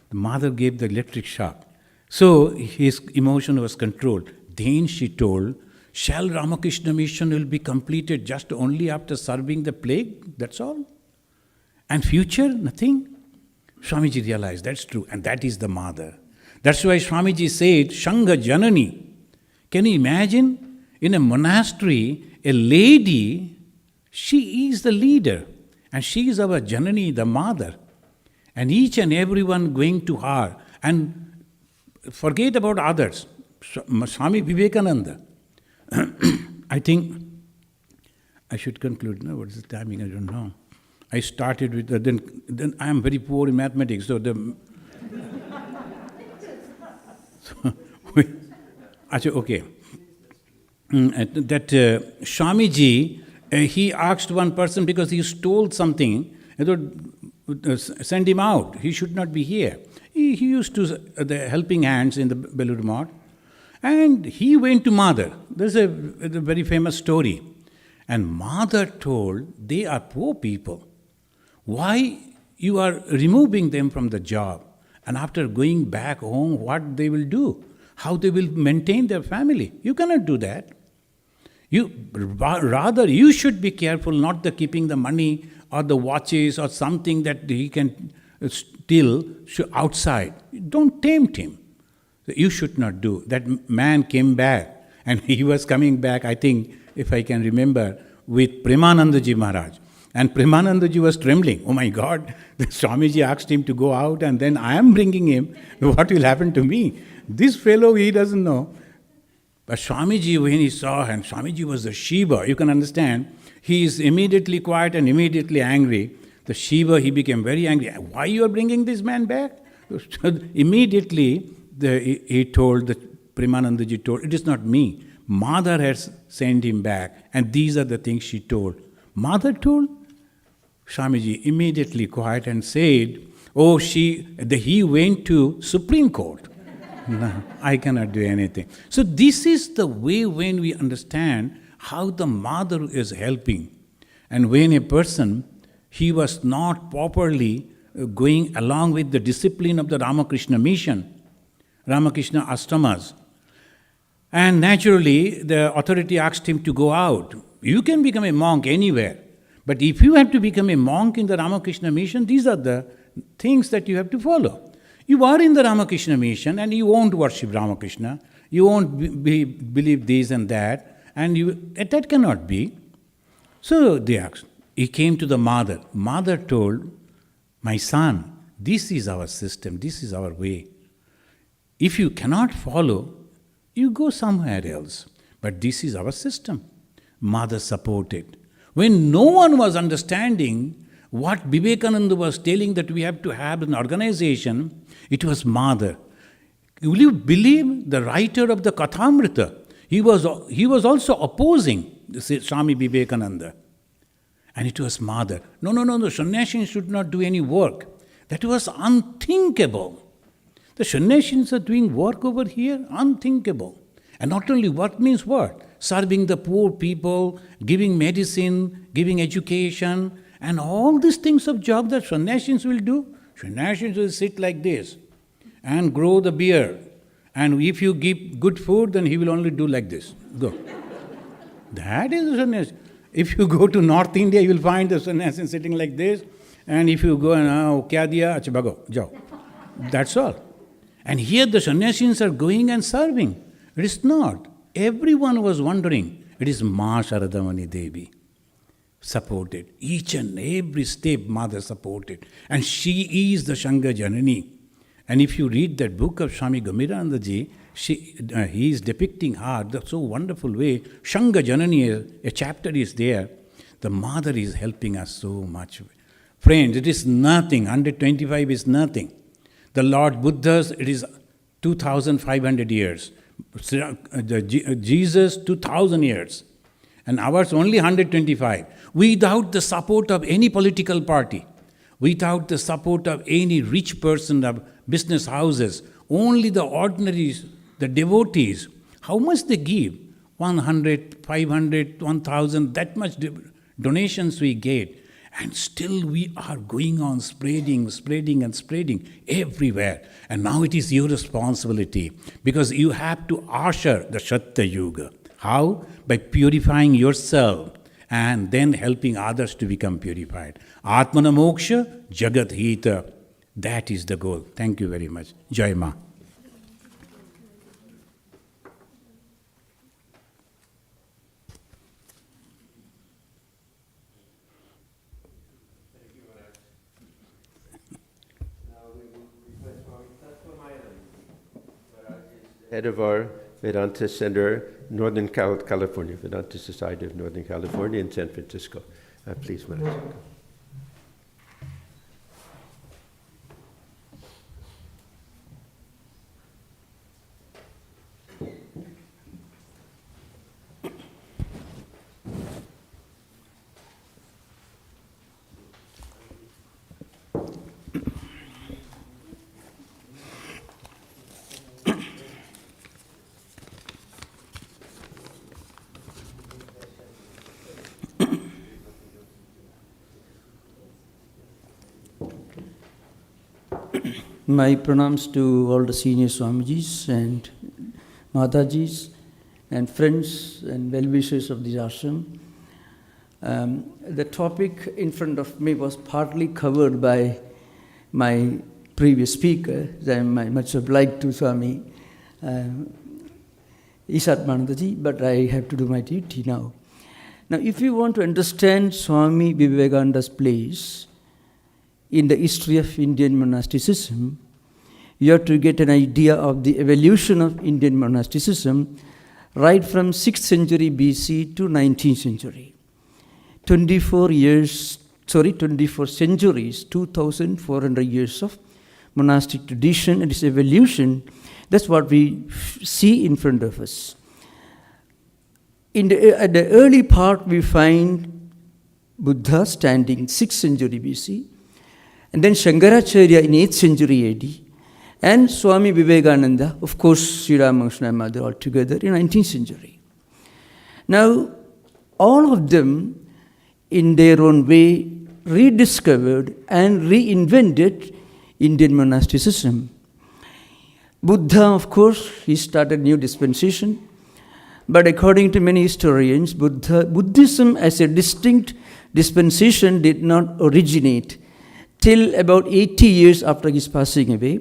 The mother gave the electric shock. So his emotion was controlled. Then she told, Shall Ramakrishna mission will be completed just only after serving the plague? That's all. And future, nothing. Swamiji realized that's true, and that is the mother. That's why Swamiji said, Sangha Janani. Can you imagine? In a monastery, a lady, she is the leader, and she is our Janani, the mother. And each and everyone going to her, and forget about others. Swami Vivekananda. I think I should conclude. No, what is the timing? I don't know. I started with then I am very poor in mathematics, so okay. That Swamiji, he asked one person because he stole something. I thought, send him out. He should not be here. He used to the helping hands in the Belur Math, and he went to Mother. There's a very famous story. And Mother told, they are poor people. Why you are removing them from the job? And after going back home, what they will do? How they will maintain their family? You cannot do that. Rather, you should be careful not the keeping the money or the watches or something that he can steal outside. Don't tempt him. You should not do. That man came back, and he was coming back, I think, if I can remember, with Premanandaji Maharaj. And Premanandaji was trembling. Oh my God, the Swamiji asked him to go out, and then I am bringing him. What will happen to me? This fellow, he doesn't know. But Swamiji, when he saw, and Swamiji was the Shiva, you can understand, he is immediately quiet and immediately angry. The Shiva, he became very angry. Why you are bringing this man back? Immediately, he told, the Premanandaji told, it is not me. Mother has sent him back, and these are the things she told. Mother told? Swamiji immediately quiet and said, he went to Supreme Court. No, I cannot do anything. So this is the way when we understand how the mother is helping. And when a person, he was not properly going along with the discipline of the Ramakrishna mission, Ramakrishna ashramas, and naturally the authority asked him to go out. You can become a monk anywhere, but if you have to become a monk in the Ramakrishna mission, these are the things that you have to follow. You are in the Ramakrishna mission and you won't worship Ramakrishna, you won't believe this and that, and that cannot be. So they asked. He came to the mother. Mother told, my son, this is our system, this is our way. If you cannot follow, you go somewhere else. But this is our system. Mother supported. When no one was understanding what Vivekananda was telling that we have to have an organization, it was Mother. Will you believe the writer of the Kathamrita? He was also opposing Swami Vivekananda. And it was Mother. No, the sannyasins should not do any work. That was unthinkable. The sannyasins are doing work over here, unthinkable. And not only work means what? Serving the poor people, giving medicine, giving education, and all these things of job that sannyasins will do. Sannyasins will sit like this and grow the beard. And if you give good food, then he will only do like this. Go. That is the sannyas. If you go to North India, you will find the sannyasin sitting like this. And if you go and, kya diya? Acha bhago, jao. That's all. And here the sannyasins are going and serving. It is not. Everyone was wondering. It is Ma Sarada Devi supported. Each and every step Mother supported. And she is the Sangha Janani. And if you read that book of Swami Gambhiranandaji, he is depicting her in so wonderful way. Sangha Janani, a chapter is there. The Mother is helping us so much. Friends, it is nothing. 125 is nothing. The Lord Buddha's, it is 2,500 years. Jesus, 2,000 years. And ours only 125. Without the support of any political party, without the support of any rich person of business houses, only the ordinaries, the devotees, how much they give? 100, 500, 1,000, that much donations we get. And still we are going on spreading everywhere. And now it is your responsibility because you have to usher the Satya Yuga. How? By purifying yourself and then helping others to become purified. Atmana moksha, jagat hita. That is the goal. Thank you very much. Jai Ma. Head of our Vedanta Center, Northern California, Vedanta Society of Northern California in San Francisco. Please, Maharaj. My pranams to all the senior Swamijis and Matajis and friends and well-wishers of this ashram. The topic in front of me was partly covered by my previous speaker. I am much obliged to Swami Isatmanandaji, but I have to do my duty now. Now, if you want to understand Swami Vivekananda's place in the history of Indian monasticism, you have to get an idea of the evolution of Indian monasticism right from 6th century BC to 19th century. 24 centuries, 2,400 years of monastic tradition and its evolution. That's what we see in front of us. At the early part, we find Buddha standing in 6th century BC, and then Shankaracharya in 8th century AD, and Swami Vivekananda, of course, Sri Ramakrishna and Mother all together in 19th century. Now, all of them, in their own way, rediscovered and reinvented Indian monasticism. Buddha, of course, he started new dispensation, but according to many historians, Buddhism as a distinct dispensation did not originate till about 80 years after his passing away,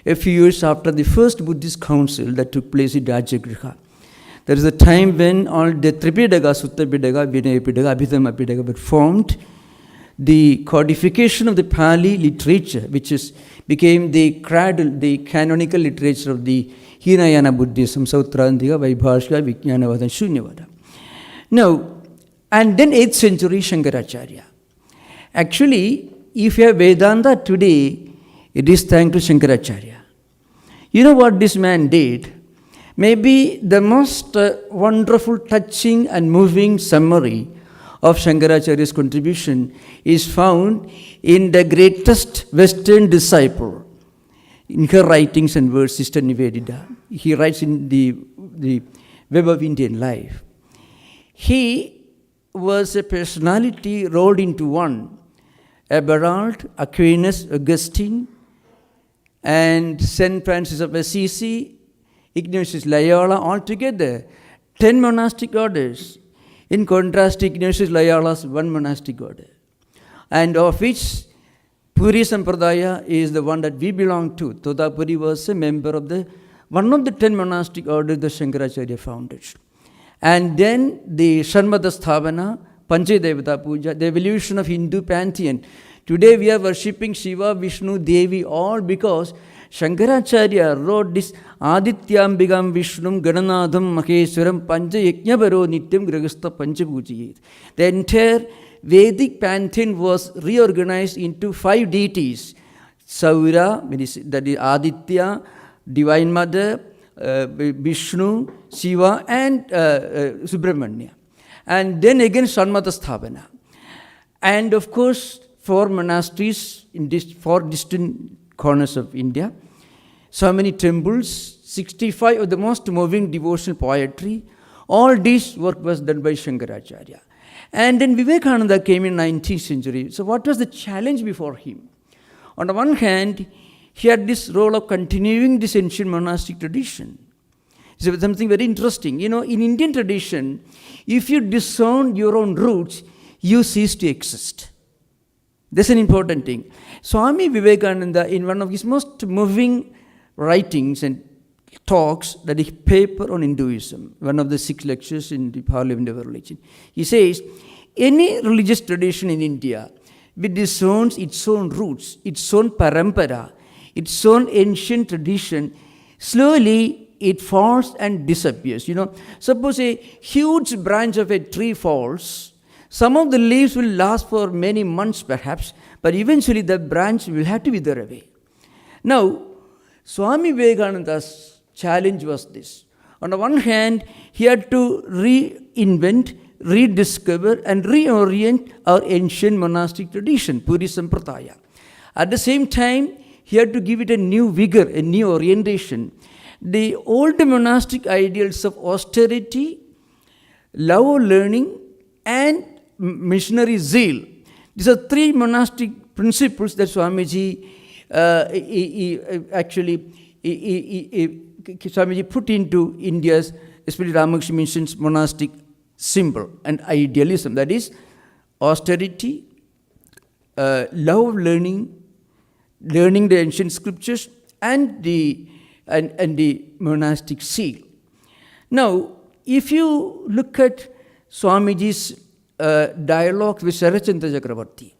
a few years after the first Buddhist council that took place in Rajagriha. There is a time when all the Tripitaka, Sutta Pitaka, Vinaya Pitaka, Abhidhamma Pitaka were formed. The codification of the Pali literature, which became the cradle, the canonical literature of the Hinayana Buddhism, Sautrantika, Vaibhashya, Vijnanavada, Shunyavada. Now, and then 8th century Shankaracharya. Actually, if you have Vedanta today, it is thanks to Shankaracharya. You know what this man did? Maybe the most wonderful, touching and moving summary of Shankaracharya's contribution is found in the greatest Western disciple, in her writings and words, Sister Nivedita. He writes in the Web of Indian Life. He was a personality rolled into one. Berard, Aquinas, Augustine, and St. Francis of Assisi, Ignatius Loyola, all together, 10 monastic orders. In contrast, Ignatius Loyola's one monastic order, and of which Puri Sampradaya is the one that we belong to. Todapuri was a member of one of the 10 monastic orders that Shankaracharya founded. And then the Shanmata Sthavana, Panchadevata Puja, the evolution of Hindu pantheon. Today we are worshipping Shiva, Vishnu, Devi, all because Shankaracharya wrote this Adityambigam Vishnum Gananadham Maheswaram Pancha Yajnaparo Nityam Grahastha Pancha Pujayet. The entire Vedic pantheon was reorganized into 5 deities. Saura, that is Aditya, Divine Mother, Vishnu, Shiva, and Subramanya. And then again Shanmata Sthavana. And of course, 4 monasteries in 4 distant corners of India. So many temples, 65 of the most moving devotional poetry. All this work was done by Shankaracharya. And then Vivekananda came in 19th century. So what was the challenge before him? On the one hand, he had this role of continuing this ancient monastic tradition. It's something very interesting. You know, in Indian tradition, if you disown your own roots, you cease to exist. That's an important thing. Swami Vivekananda, in one of his most moving writings and talks, that is paper on Hinduism, one of the 6 lectures in the Parliament of Religion, he says, any religious tradition in India which disowns its own roots, its own parampara, its own ancient tradition, slowly it falls and disappears. You know, suppose a huge branch of a tree falls, some of the leaves will last for many months perhaps, but eventually the branch will have to wither away. Now, Swami Vivekananda's challenge was this. On the one hand, he had to reinvent, rediscover and reorient our ancient monastic tradition, Puri Sampradaya. At the same time, he had to give it a new vigor, a new orientation. The old monastic ideals of austerity, love of learning, and missionary zeal. These are 3 monastic principles that Swamiji Swamiji put into India's, especially Ramakrishna Mission's monastic symbol and idealism. That is austerity, love of learning the ancient scriptures, and the monastic seal. Now, if you look at Swamiji's dialogue with Sharachandra Chakravarti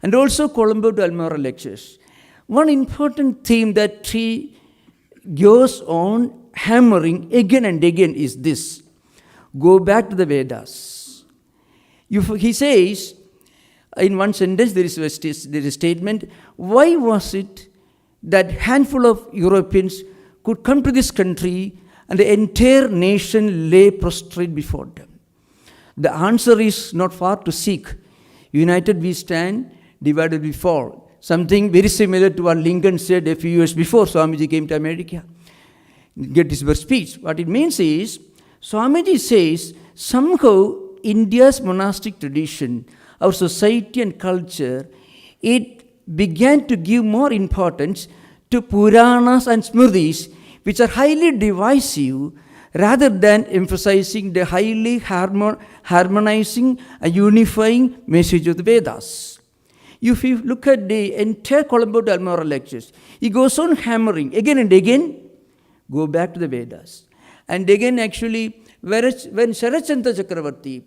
and also Colombo to Almora lectures, one important theme that he goes on hammering again and again is this: go back to the Vedas. He says, in one sentence, there is a statement, why was it that handful of Europeans could come to this country and the entire nation lay prostrate before them? The answer is not far to seek. United we stand, divided we fall. Something very similar to what Lincoln said a few years before Swamiji came to America. Gettysburg speech. What it means is, Swamiji says, somehow India's monastic tradition, our society and culture, it began to give more importance to Puranas and Smritis, which are highly divisive, rather than emphasizing the highly harmonizing and unifying message of the Vedas. If you look at the entire Colombo to Almora lectures, he goes on hammering again and again, go back to the Vedas. And again, actually, when Sharachandra Chakravarti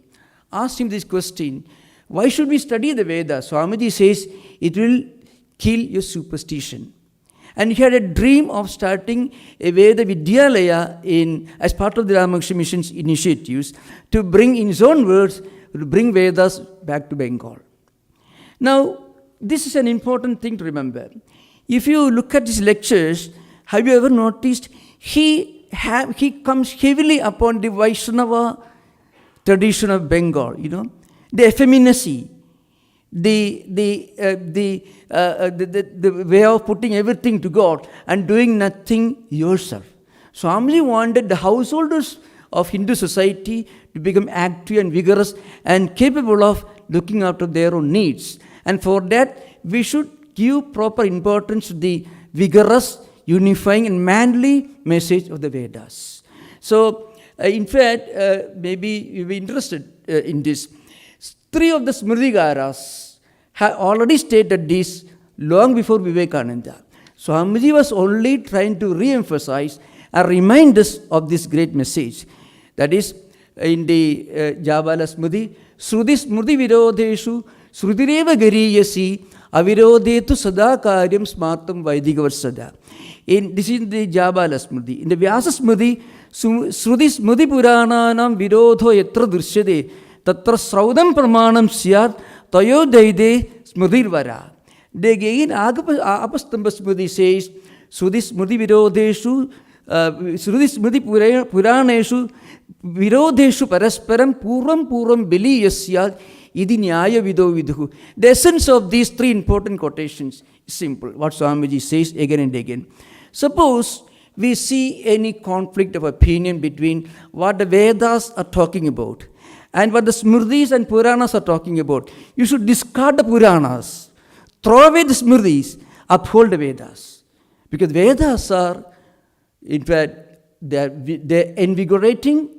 asked him this question, why should we study the Vedas? Swamiji says, it will kill your superstition. And he had a dream of starting a Veda Vidyalaya as part of the Ramakrishna Mission's initiatives to bring, in his own words, to bring Vedas back to Bengal. Now, this is an important thing to remember. If you look at his lectures, have you ever noticed he comes heavily upon the Vaishnava tradition of Bengal, you know, the effeminacy, the way of putting everything to God and doing nothing yourself. Swamiji wanted the householders of Hindu society to become active and vigorous and capable of looking after their own needs. And for that, we should give proper importance to the vigorous, unifying and manly message of the Vedas. So, in fact, maybe you'll be interested in this. 3 of the Smritigaras have already stated this long before Vivekananda. Swamiji was only trying to re-emphasize and remind us of this great message. That is, in the Jabala Smriti, Sruti Smriti Virodeshu Srutireva Gariyasi Avirodetu Sada Karyam Smartam Vaidikavarsada. This is the Jabala Smriti. In the Vyasa Smriti, Sruti Smriti Purananam Virodho Yatra Drishade Tatra Sraudam Pramanam Syat Tayo Daide Smritirvara. Again, Apastamba Smriti says, Sruti Smriti Virodeshu Sruti Smriti Puraneshu Virodeshu Parasparam Puram Beli Yasyat Idi Nyaya Vido Vidhu. The essence of these 3 important quotations is simple, what Swamiji says again and again. Suppose we see any conflict of opinion between what the Vedas are talking about and what the Smritis and Puranas are talking about. You should discard the Puranas, throw away the Smritis, uphold the Vedas. Because Vedas are, in fact, they're invigorating,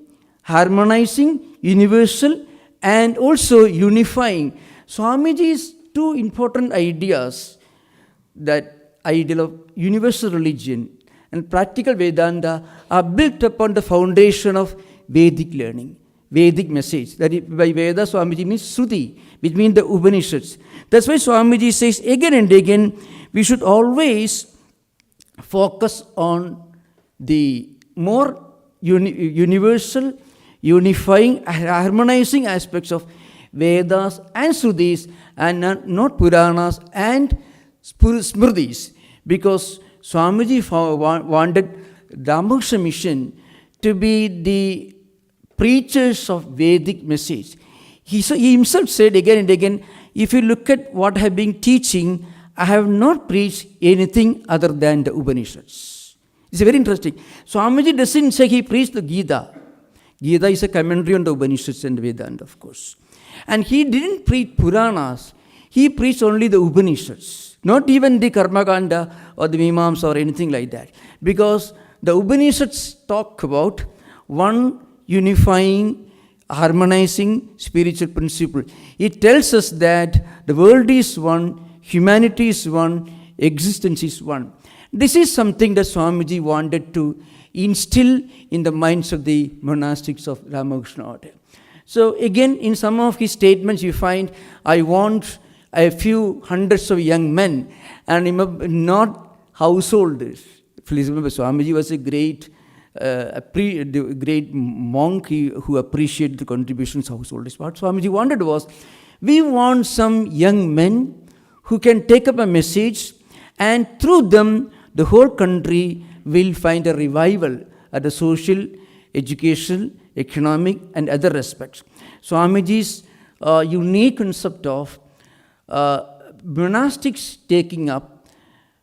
harmonizing, universal, and also unifying. Swamiji's two important ideas, that ideal of universal religion and practical Vedanta, are built upon the foundation of Vedic learning, Vedic message. That is, by Veda, Swamiji means Shruti, which means the Upanishads. That's why Swamiji says again and again, we should always focus on the more universal, unifying, harmonizing aspects of Vedas and Shrutis, and not Puranas and Smritis, because Swamiji wanted Ramakrishna mission to be the preachers of Vedic message. He himself said again and again, if you look at what I have been teaching, I have not preached anything other than the Upanishads. It's very interesting. Swamiji doesn't say he preached the Gita. Gita is a commentary on the Upanishads and Vedanta, of course. And he didn't preach Puranas. He preached only the Upanishads, not even the Karmakanda or the Mimamsa or anything like that. Because the Upanishads talk about one unifying, harmonizing spiritual principle. It tells us that the world is one, humanity is one, existence is one. This is something that Swamiji wanted to instill in the minds of the monastics of Ramakrishna order. So again, in some of his statements you find, I want a few hundreds of young men, and not householders. Please remember, Swamiji was a great monk who appreciated the contributions of householders. What Swamiji wanted was, we want some young men who can take up a message, and through them the whole country will find a revival at the social, educational, economic and other respects. Swamiji's unique concept of monastics taking up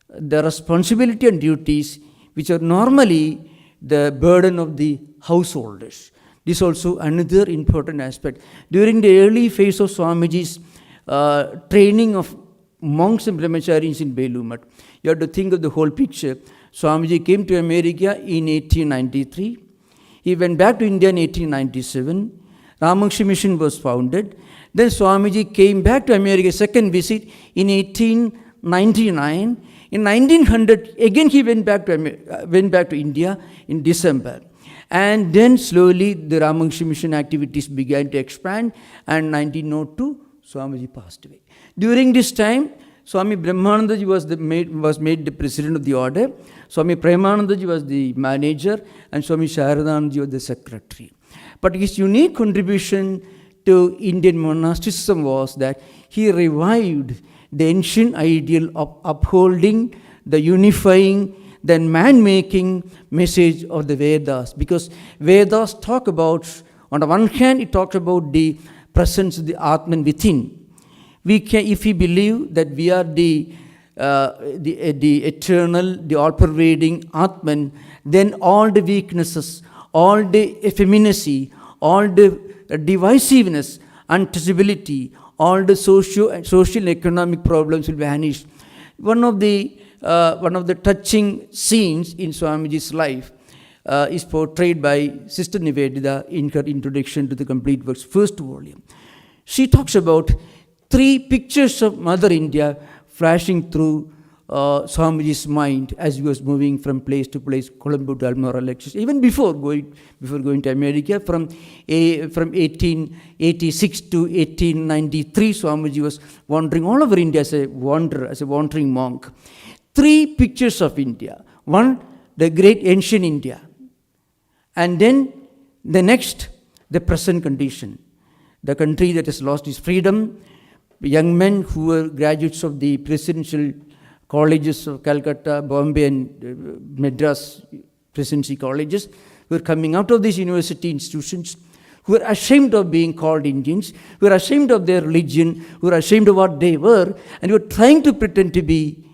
the responsibility and duties which are normally the burden of the householders. This is also another important aspect. During the early phase of Swamiji's training of monks and brahmacharis in Belur Math, you have to think of the whole picture. Swamiji came to America in 1893. He went back to India in 1897. Ramakrishna Mission was founded. Then Swamiji came back to America, second visit, in 1899. In 1900, again he went back to India in December. And then slowly the Ramakrishna Mission activities began to expand, and 1902, Swamiji passed away. During this time, Swami Brahmanandaji was made the president of the order, Swami Premanandaji was the manager, and Swami Swahananda was the secretary. But his unique contribution to Indian monasticism was that he revived the ancient ideal of upholding the unifying, the man-making message of the Vedas. Because Vedas talk about, on the one hand, it talks about the presence of the Atman within. We can, if we believe that we are the eternal, the all-pervading Atman, then all the weaknesses, all the effeminacy, all the divisiveness, untouchability, all the social and economic problems will vanish. One of the touching scenes in Swamiji's life is portrayed by Sister Nivedita in her introduction to the Complete Works, first volume. She talks about 3 pictures of Mother India flashing through Swamiji's mind as he was moving from place to place, Colombo to Almora lectures. Even before going to America, from 1886 to 1893, Swamiji was wandering all over India as a wandering monk. 3 pictures of India. One, the great ancient India. And then the next, the present condition. The country that has lost its freedom. Young men who were graduates of the presidential colleges of Calcutta, Bombay and Madras presidency colleges, who were coming out of these university institutions, who were ashamed of being called Indians, who were ashamed of their religion, who were ashamed of what they were, and were trying to pretend to be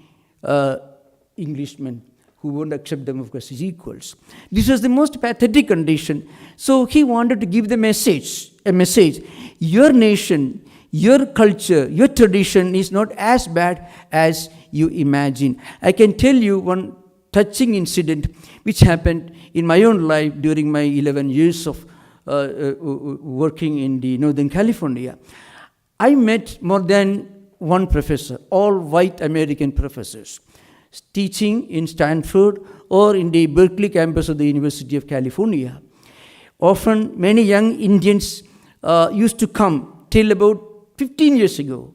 Englishmen who won't accept them, of course, as equals. This was the most pathetic condition. So he wanted to give the message. Your nation, your culture, your tradition is not as bad as you imagine. I can tell you one touching incident which happened in my own life during my 11 years of working in the Northern California. I met more than one professor, all white American professors, teaching in Stanford or in the Berkeley campus of the University of California. Often, many young Indians used to come till about 15 years ago.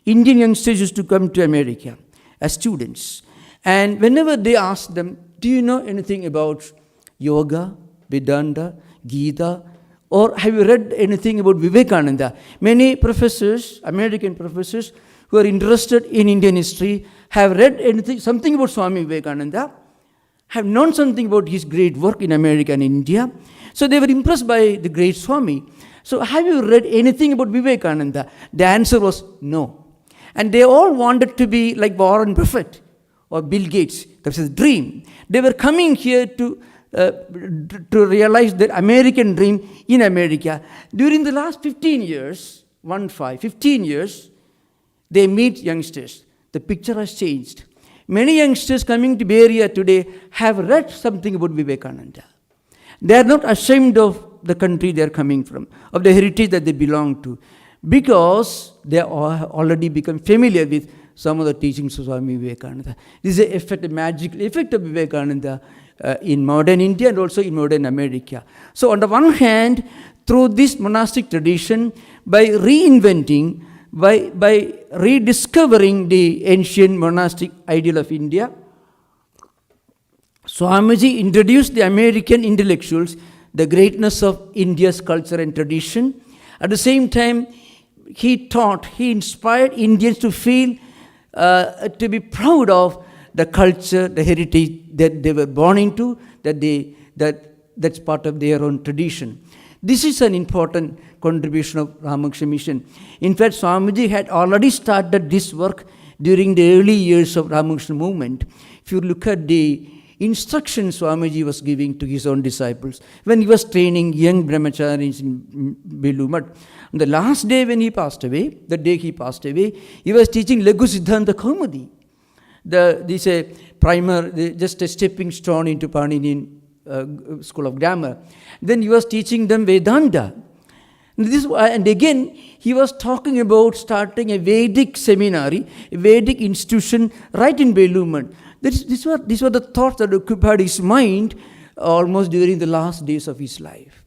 Indian youngsters used to come to America as students. And whenever they asked them, do you know anything about yoga, Vedanta, Gita, or have you read anything about Vivekananda? Many professors, American professors, who are interested in Indian history, have read something about Swami Vivekananda, have known something about his great work in America and India. So they were impressed by the great Swami. So have you read anything about Vivekananda? The answer was no. And they all wanted to be like Warren Buffett or Bill Gates. That was his dream. They were coming here to realize the American dream in America. During the last 15 years, 15 years, they meet youngsters. The picture has changed. Many youngsters coming to Bay Area today have read something about Vivekananda. They are not ashamed of the country they are coming from, of the heritage that they belong to, because they are already become familiar with some of the teachings of Swami Vivekananda. This is the effect, the magical effect of Vivekananda in modern India and also in modern America. So on the one hand, through this monastic tradition, by reinventing, by rediscovering the ancient monastic ideal of India, Swamiji introduced the American intellectuals the greatness of India's culture and tradition. At the same time, he inspired Indians to feel, to be proud of the culture, the heritage that they were born into, that's part of their own tradition. This is an important contribution of Ramakrishna Mission. In fact, Swamiji had already started this work during the early years of Ramakrishna movement. If you look at the instructions Swamiji was giving to his own disciples when he was training young brahmacharis in Belur Math. On the last day when he passed away, the day he passed away, he was teaching Lagu Siddhanta Kaumudi. This is a primer, just a stepping stone into Paninian School of Grammar. Then he was teaching them Vedanta. And again, he was talking about starting a Vedic seminary, a Vedic institution right in Belur Math. These were the thoughts that occupied his mind almost during the last days of his life.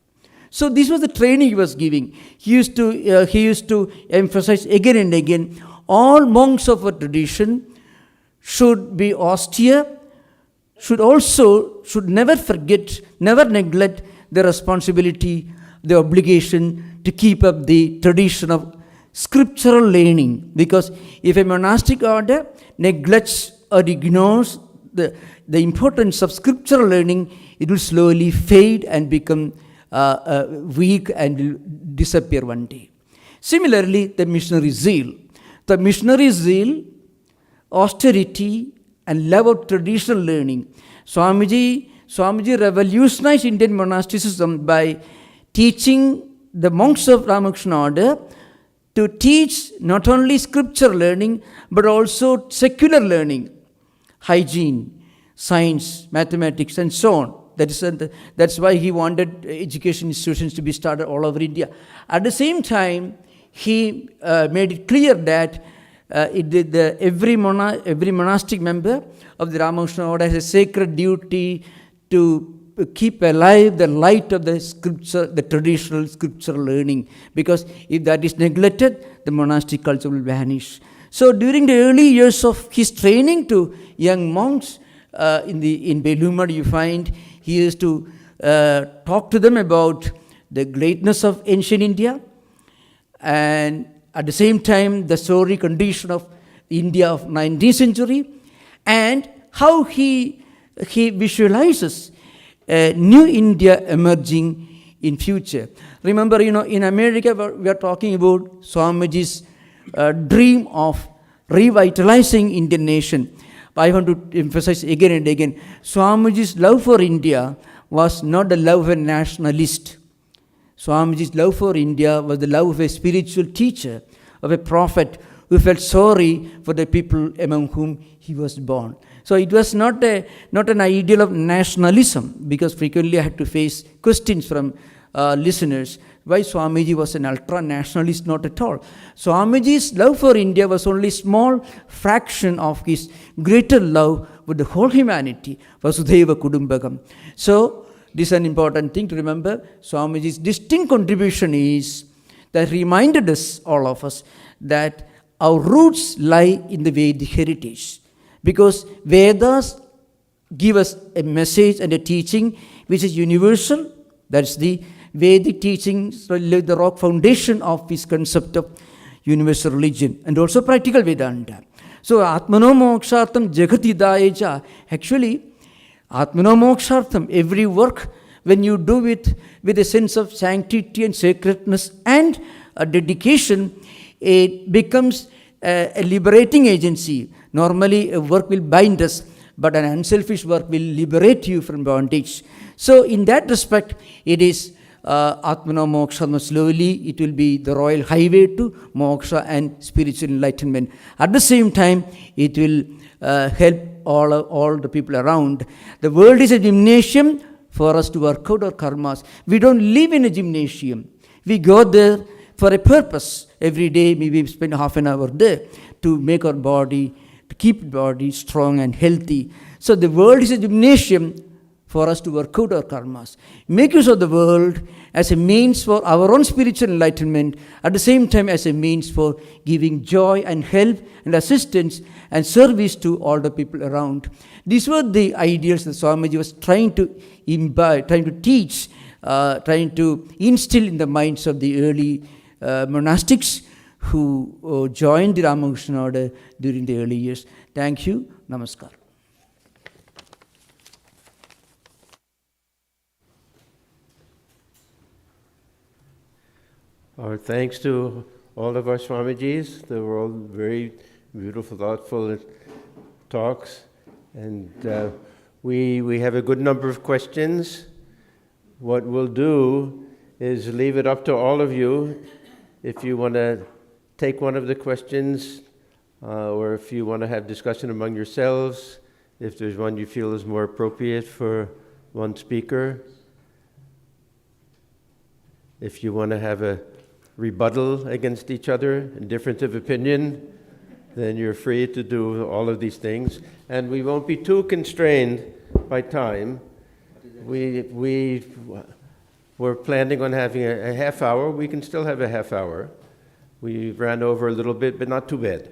So this was the training he was giving. He used to emphasize again and again, all monks of a tradition should be austere, should never forget, never neglect the responsibility, the obligation to keep up the tradition of scriptural learning. Because if a monastic order neglects or ignores the importance of scriptural learning, it will slowly fade and become weak and will disappear one day. Similarly, the missionary zeal. The missionary zeal, austerity, and love of traditional learning. Swamiji revolutionized Indian monasticism by teaching the monks of Ramakrishna order to teach not only scripture learning, but also secular learning, hygiene, science, mathematics, and so on. That's why he wanted education institutions to be started all over India. At the same time, he made it clear that every monastic member of the Ramakrishna order has a sacred duty to keep alive the light of the scripture, the traditional scriptural learning, because if that is neglected, the monastic culture will vanish. So during the early years of his training to young monks in Belur Math, you find he used to talk to them about the greatness of ancient India, and at the same time the sorry condition of India of 19th century, and how he visualizes a new India emerging in future. Remember, in America, we are talking about Swamiji's dream of revitalizing Indian nation. I want to emphasize again and again, Swamiji's love for India was not the love of a nationalist. Swamiji's love for India was the love of a spiritual teacher, of a prophet who felt sorry for the people among whom he was born. So it was not an ideal of nationalism, because frequently I had to face questions from listeners. Why Swamiji was an ultra-nationalist? Not at all. Swamiji's love for India was only a small fraction of his greater love for the whole humanity, Vasudhaiva Kudumbakam. So, this is an important thing to remember. Swamiji's distinct contribution is that reminded us, all of us, that our roots lie in the Vedic heritage. Because Vedas give us a message and a teaching which is universal. That's the Vedic teachings, the rock foundation of this concept of universal religion, and also practical Vedanta. So, Atmano Mokshartham Jagatidayeja. Actually, Atmano Mokshartham, every work, when you do it with a sense of sanctity and sacredness and a dedication, it becomes a liberating agency. Normally, a work will bind us, but an unselfish work will liberate you from bondage. So, in that respect, it is Atmano Moksha. Slowly, it will be the royal highway to moksha and spiritual enlightenment. At the same time, it will help all the people around. The world is a gymnasium for us to work out our karmas. We don't live in a gymnasium. We go there for a purpose. Every day, maybe we spend half an hour there to make our body, to keep body strong and healthy. So the world is a gymnasium for us to work out our karmas. Make use of the world as a means for our own spiritual enlightenment, at the same time as a means for giving joy and help and assistance and service to all the people around. These were the ideals that Swamiji was trying to imbibe, trying to teach, trying to instill in the minds of the early monastics who joined the Ramakrishna order during the early years. Thank you. Namaskar. Our thanks to all of our Swamijis. They were all very beautiful, thoughtful talks. And we have a good number of questions. What we'll do is leave it up to all of you. If you want to take one of the questions, or if you want to have discussion among yourselves, if there's one you feel is more appropriate for one speaker, if you want to have a rebuttal against each other, a difference of opinion, then you're free to do all of these things. And we won't be too constrained by time. We're planning on having a half hour. We can still have a half hour. We ran over a little bit, but not too bad.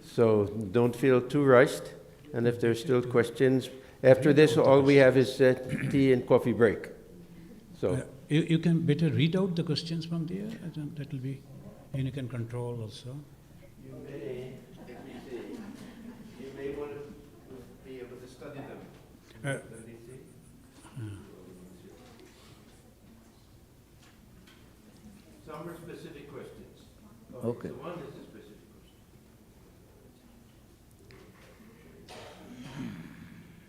So don't feel too rushed. And if there's still questions, after this, all we have is tea and coffee break. So. You can better read out the questions from there. That will be, and you can control also. You may, let me see. You may want to be able to study them. Let me see. Some are specific questions. Okay. So one is a specific question.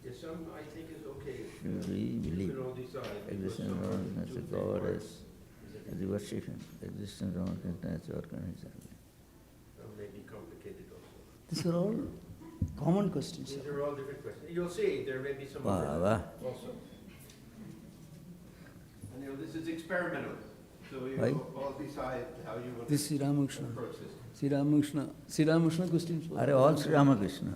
Yes, some I think is okay. We believe You can all decide. existence of as a God as we worship Him. Existence of as organization. Some may be complicated also. These are all common questions. These are all different questions. You'll see there may be some Wow, overlap wow. also. And this is experimental. So you Why? all decide how you want This to is Ramakrishna. approach this. Sri Ramakrishna questions. Are all Sri Ramakrishna?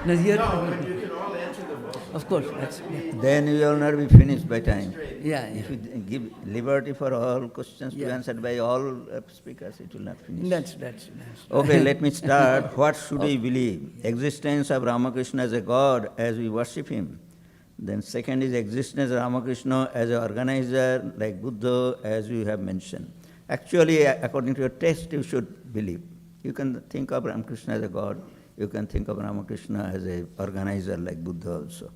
Now here, No, but you can all answer them also. of course, You don't that's, have to be Then we will not be finished by time. straight. yeah. If we give liberty for all questions to be Yeah. answered by all speakers, it will not finish. That's Okay, let me start. What should we believe? Existence of Ramakrishna as a God as we worship him. Then second is existence of Ramakrishna as an organizer like Buddha as you have mentioned. Actually, according to your text, you should believe. You can think of Ramakrishna as a God. You can think of Ramakrishna as an organizer like Buddha also.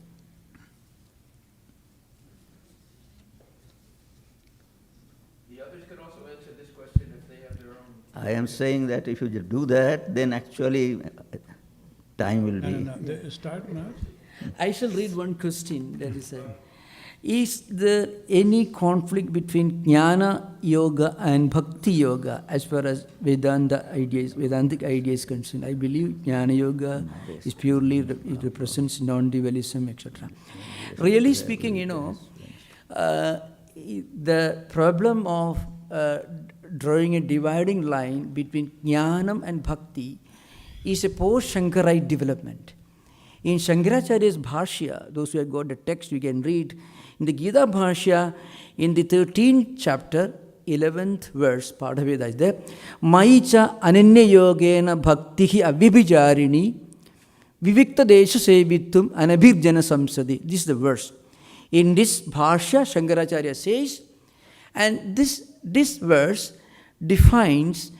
The others can also answer this question if they have their own. I am saying that if you do that, then actually time will be. Start now. I shall read one question that is is there any conflict between Jnana Yoga and Bhakti Yoga as far as Vedantic idea is concerned? I believe Jnana Yoga is purely, it represents non-dualism, etc. Really speaking, the problem of drawing a dividing line between Jnanam and Bhakti is a post-Shankarite development. In Shankaracharya's Bhashya, those who have got the text, you can read, in the Gita Bhashya, in the 13th chapter, 11th verse, Padhaveda is there, Maicha ananya yogena bhaktihi avibhijarini vivikta desha sevitum anabhirjana samsadi. This is the verse. In this Bhashya, Shankaracharya says, and this verse defines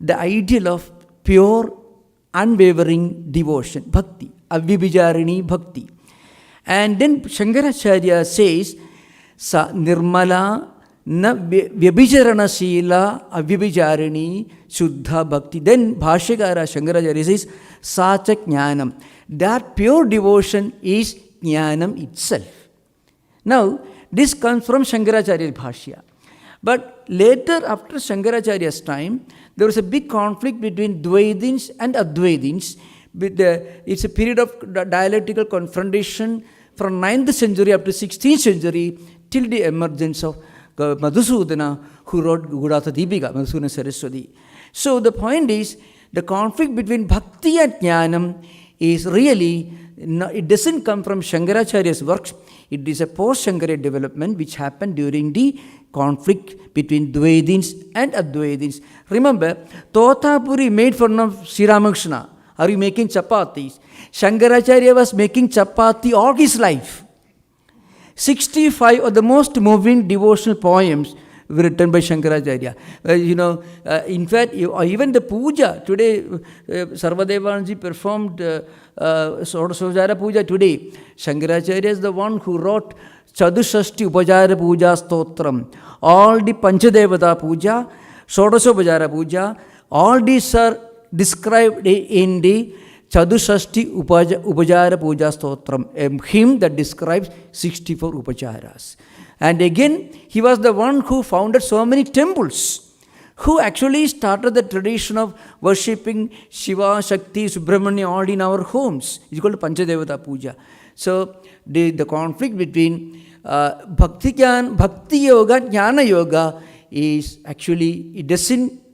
the ideal of pure, unwavering devotion, bhakti, avibhijarini bhakti. And then Shankaracharya says, Sa nirmala na vyabhijarana sila avibhijarini shuddha bhakti. Then Bhashyakara Shankaracharya says, Sacha jnanam. That pure devotion is jnanam itself. Now, this comes from Shankaracharya's Bhashya. But later, after Shankaracharya's time, there was a big conflict between Dvaitins and Advaitins. It's a period of dialectical confrontation from 9th century up to 16th century till the emergence of Madhusudana, who wrote Gaudatha Deepika, Madhusudana Saraswati. So the point is, the conflict between Bhakti and Jnanam is really, it doesn't come from Shankaracharya's works. It is a post-Shankarite development which happened during the conflict between Dvaitins and Advaitins. Remember, Totapuri made fun of Sri Ramakrishna. Are you making chapatis? Shankaracharya was making chapati all his life. 65 of the most moving devotional poems were written by Shankaracharya. In fact, even the puja, today, Sarvadevanji performed Sodasopachara puja today. Shankaracharya is the one who wrote Chadushashti Upachara Puja Stotram. All the Panchadevata puja, Sodasopachara puja, all these are described in the Chadushashti Upachara Puja Stotram, a hymn that describes 64 Upacharas. And again, he was the one who founded so many temples, who actually started the tradition of worshipping Shiva, Shakti, Subramanya all in our homes. It's called Panchadevata Puja. So, the conflict between Bhakti Yoga, Jnana Yoga is actually,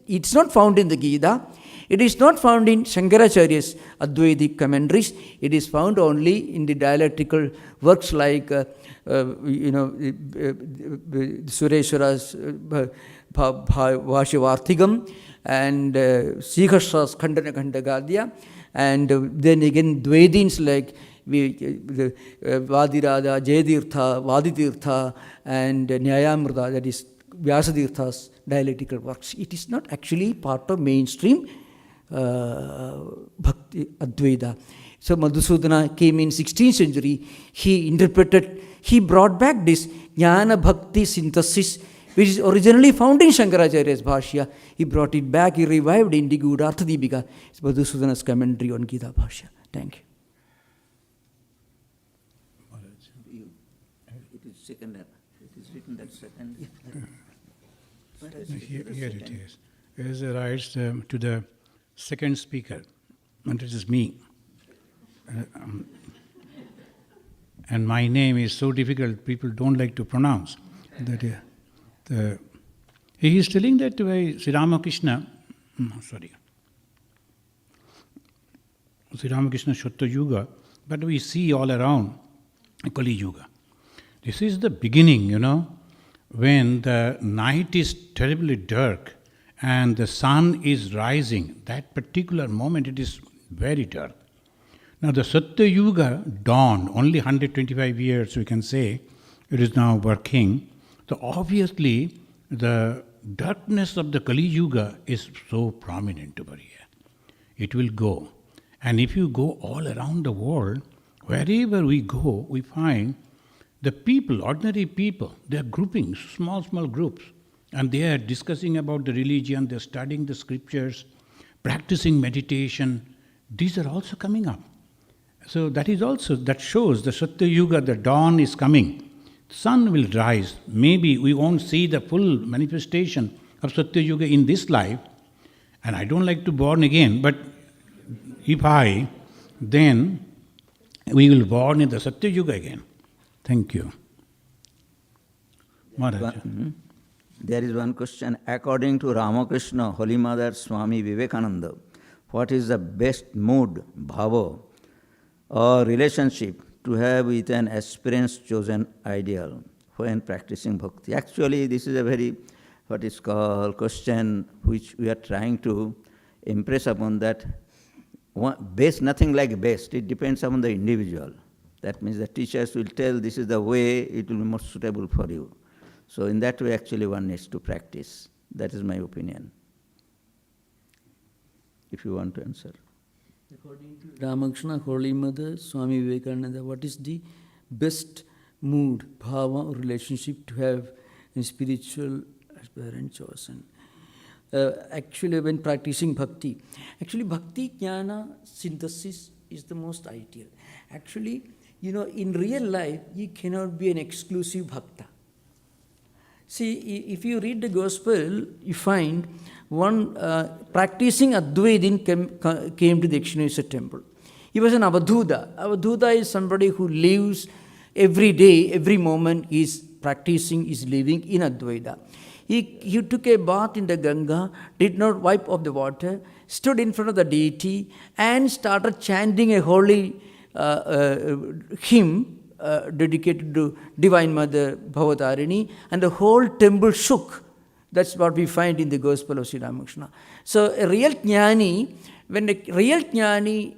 it's not found in the Gita. It is not found in Shankaracharya's Advaitic commentaries. It is found only in the dialectical works like Sureshwara's Vashivarthigam and Sikhasha's Khandana Khandagadya, and then again Dvaitins like Vadirada, Jayatirtha, Vaditirtha, and Nyayamrita, that is Vyasatirtha's dialectical works. It is not actually part of mainstream Bhakti Advaita. So Madhusudana came in 16th century. He brought back this Jnana Bhakti synthesis, which is originally found in Shankaracharya's Bhashya. He brought it back, he revived in the Gaudatha Deepika. It's Madhusudana's commentary on Gita Bhashya. Thank you. It is second. It is written that second. Here it is. As it writes to the second speaker, and it is me. And my name is so difficult, people don't like to pronounce. He is telling that Sri Ramakrishna, Sri Ramakrishna Shatta Yuga, but we see all around Kali Yuga. This is the beginning, when the night is terribly dark and the sun is rising. That particular moment it is very dark. Now the Satya Yuga dawned, only 125 years we can say, it is now working. So obviously the darkness of the Kali Yuga is so prominent over here. It will go. And if you go all around the world, wherever we go, we find the people, ordinary people, they are grouping, small groups, and they are discussing about the religion, they are studying the scriptures, practicing meditation. These are also coming up. So that shows the Satya Yuga, the dawn is coming. sun will rise. Maybe we won't see the full manifestation of Satya Yuga in this life, and I don't like to born again, but then we will born in the Satya Yuga again. Thank you. Maharaj. There is one question. According to Ramakrishna, Holy Mother, Swami Vivekananda, what is the best mood, bhava, or relationship to have with an aspirant's chosen ideal when practicing bhakti? Actually, this is a very, what is called, question which we are trying to impress upon that best, nothing like best. It depends upon the individual. That means the teachers will tell this is the way it will be most suitable for you. So in that way, actually, one needs to practice. That is my opinion. If you want to answer. According to Ramakrishna, Holy Mother, Swami Vivekananda, what is the best mood, bhava, or relationship to have a spiritual aspirant chosen? Actually, when practicing bhakti, bhakti jnana synthesis is the most ideal. Actually, in real life, you cannot be an exclusive bhakta. See, if you read the gospel, you find one practicing Advaitin came to the Dakshineshwar temple. He was an Avadhuta. Avadhuta is somebody who lives every day, every moment, is practicing, is living in Advaita. He took a bath in the Ganga, did not wipe off the water, stood in front of the deity and started chanting a holy hymn dedicated to Divine Mother Bhavatarini, and the whole temple shook. That's what we find in the Gospel of Sri Ramakrishna. So a real jnani, when a real jnani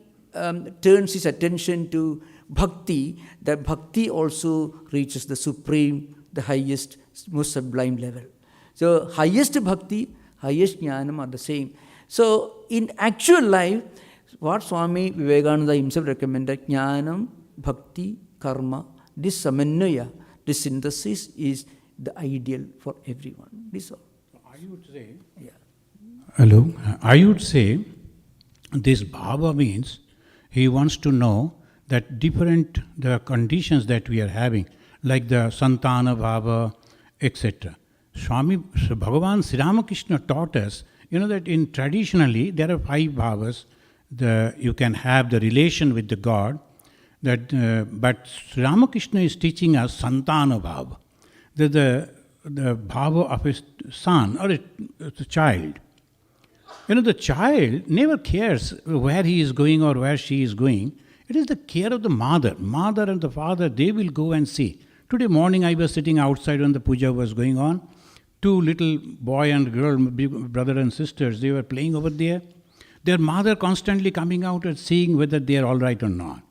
turns his attention to bhakti, that bhakti also reaches the supreme, the highest, most sublime level. So highest bhakti, highest jnanam are the same. So in actual life, what Swami Vivekananda himself recommended, jnanam, bhakti, karma, this samannaya, this synthesis is the ideal for everyone. This all. I would say, yeah. Hello, I would say this bhava means he wants to know that the conditions that we are having, like the santana bhava, etc. Bhagavan Sri Ramakrishna taught us, that in traditionally there are 5 bhavas. You can have the relation with the God, but Sri Ramakrishna is teaching us santana bhava, the bhava of a son or a child. The child never cares where he is going or where she is going. It is the care of the mother. Mother and the father, they will go and see. Today morning I was sitting outside when the puja was going on. 2 little boy and girl, brother and sisters, they were playing over there. Their mother constantly coming out and seeing whether they are all right or not.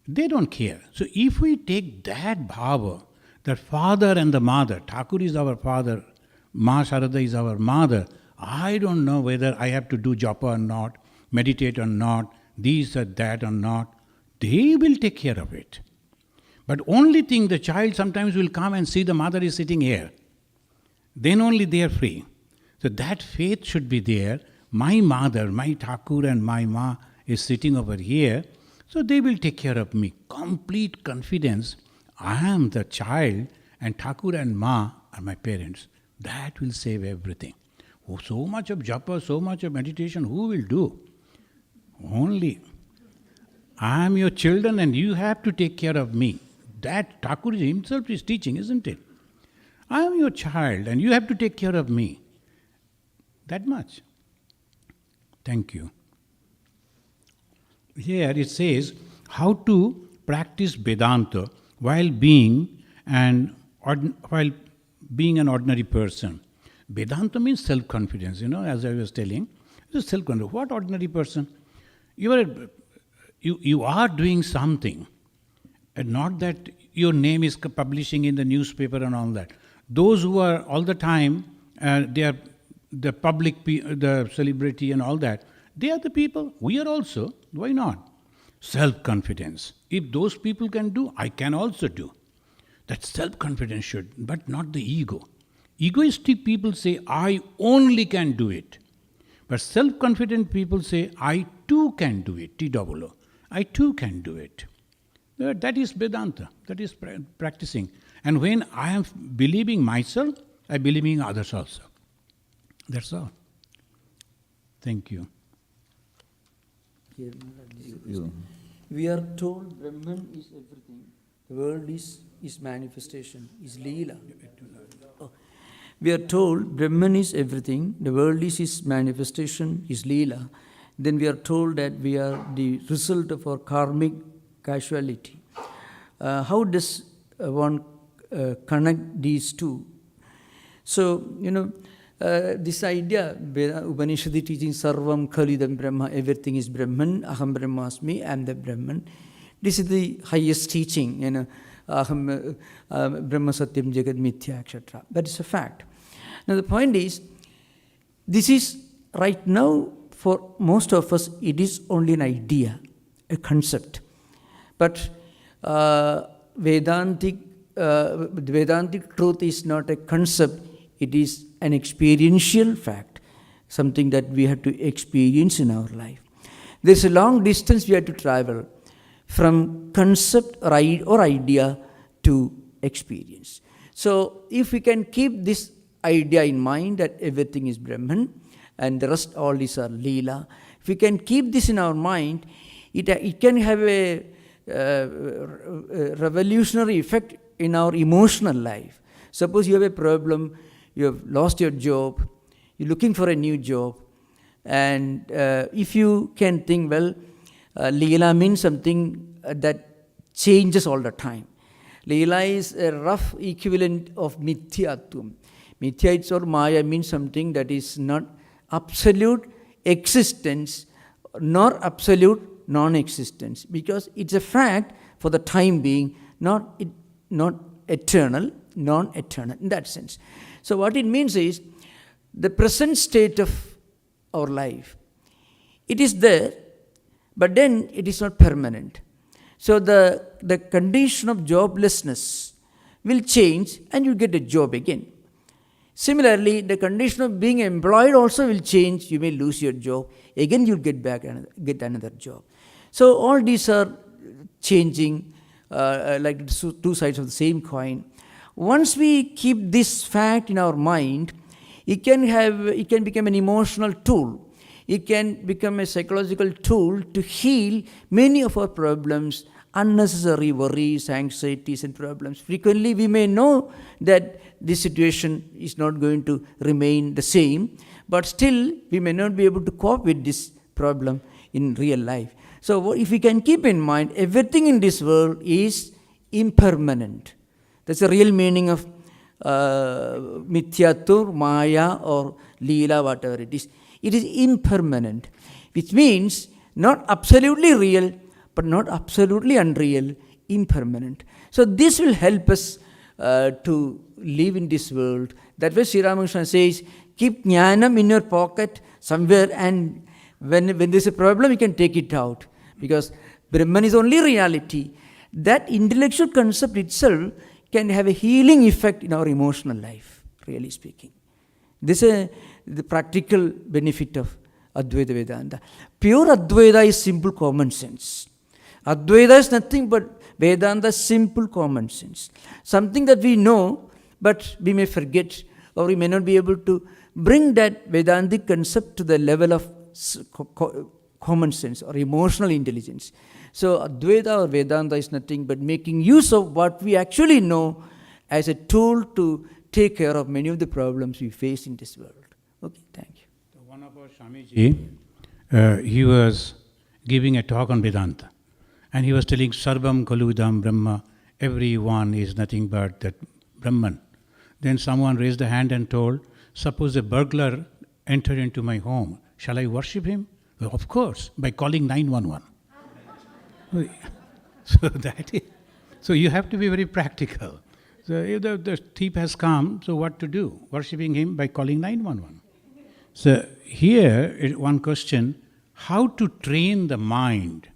They don't care. So if we take that bhava, that father and the mother, Thakur is our father, Ma Sarada is our mother, I don't know whether I have to do japa or not, meditate or not, this or that or not. They will take care of it. But only thing, the child sometimes will come and see the mother is sitting here. Then only they are free. So that faith should be there. My mother, my Thakur and my Ma is sitting over here. So they will take care of me. Complete confidence. I am the child and Thakur and Ma are my parents. That will save everything. Oh, so much of japa, so much of meditation, who will do? Only I am your children and you have to take care of me. That Thakur himself is teaching, isn't it? I am your child and you have to take care of me. That much. Thank you. Here it says how to practice Vedanta while being an ordinary person. Vedanta means self-confidence, as I was telling. It's self-confidence. What ordinary person? You are doing something, and not that your name is publishing in the newspaper and all that. Those who are all the time, they are the public, the celebrity and all that, they are the people. We are also. Why not? Self-confidence. If those people can do, I can also do. That self-confidence should, but not the ego. Egoistic people say, I only can do it. But self-confident people say, I too can do it. T-double-O. I too can do it. That is Vedanta. That is practicing. And when I am believing myself, I believe in others also. That's all. Thank you. We are told Brahman is everything. The world is manifestation, is Leela. Oh. We are told Brahman is everything, the world is his manifestation, is Leela. Then we are told that we are the result of our karmic causality. How does one connect these two? So, this idea, Upanishadi teaching Sarvam Khalidam Brahma, everything is Brahman, Aham Brahmasmi, I am the Brahman. This is the highest teaching, Aham Brahma Satyam Jagat Mithya, etc. That is a fact. Now the point is, this is right now, for most of us, it is only an idea, a concept. But Vedantic truth is not a concept, it is an experiential fact, something that we have to experience in our life. There's a long distance we have to travel from concept or idea to experience. So if we can keep this idea in mind that everything is Brahman and the rest all these are Leela, if we can keep this in our mind, it can have a revolutionary effect in our emotional life. Suppose you have a problem, you have lost your job, you're looking for a new job, and if you can think, well, Leela means something that changes all the time. Leela is a rough equivalent of Mithyatvam. Mithya or Maya means something that is not absolute existence nor absolute non-existence, because it's a fact for the time being, not eternal, non-eternal in that sense. So what it means is, the present state of our life, it is there, but then it is not permanent. So the condition of joblessness will change and you get a job again. Similarly, the condition of being employed also will change. You may lose your job. Again, you'll get another job. So all these are changing like two sides of the same coin. Once we keep this fact in our mind, it can become an emotional tool. It can become a psychological tool to heal many of our problems, unnecessary worries, anxieties and problems. Frequently we may know that this situation is not going to remain the same, but still we may not be able to cope with this problem in real life. So if we can keep in mind, everything in this world is impermanent. That's the real meaning of Mithyatur, Maya or Leela, whatever it is. It is impermanent, which means not absolutely real, but not absolutely unreal, impermanent. So this will help us to live in this world. That's why Sri Ramakrishna says, keep jnanam in your pocket somewhere, and when there's a problem, you can take it out. Because Brahman is only reality. That intellectual concept itself can have a healing effect in our emotional life, really speaking. This is the practical benefit of Advaita Vedanta. Pure Advaita is simple common sense. Advaita is nothing but Vedanta, simple common sense. Something that we know, but we may forget, or we may not be able to bring that Vedantic concept to the level of common sense or emotional intelligence. So Advaita or Vedanta is nothing but making use of what we actually know as a tool to take care of many of the problems we face in this world. Okay, thank you. So one of our Swamiji, he was giving a talk on Vedanta, and he was telling Sarvam Kaludam Brahma, everyone is nothing but that Brahman. Then someone raised a hand and told, suppose a burglar entered into my home, shall I worship him? Well, of course, by calling 911. So you have to be very practical. So if the thief has come, so what to do? Worshipping him by calling 911. So here, one question, how to train the mind?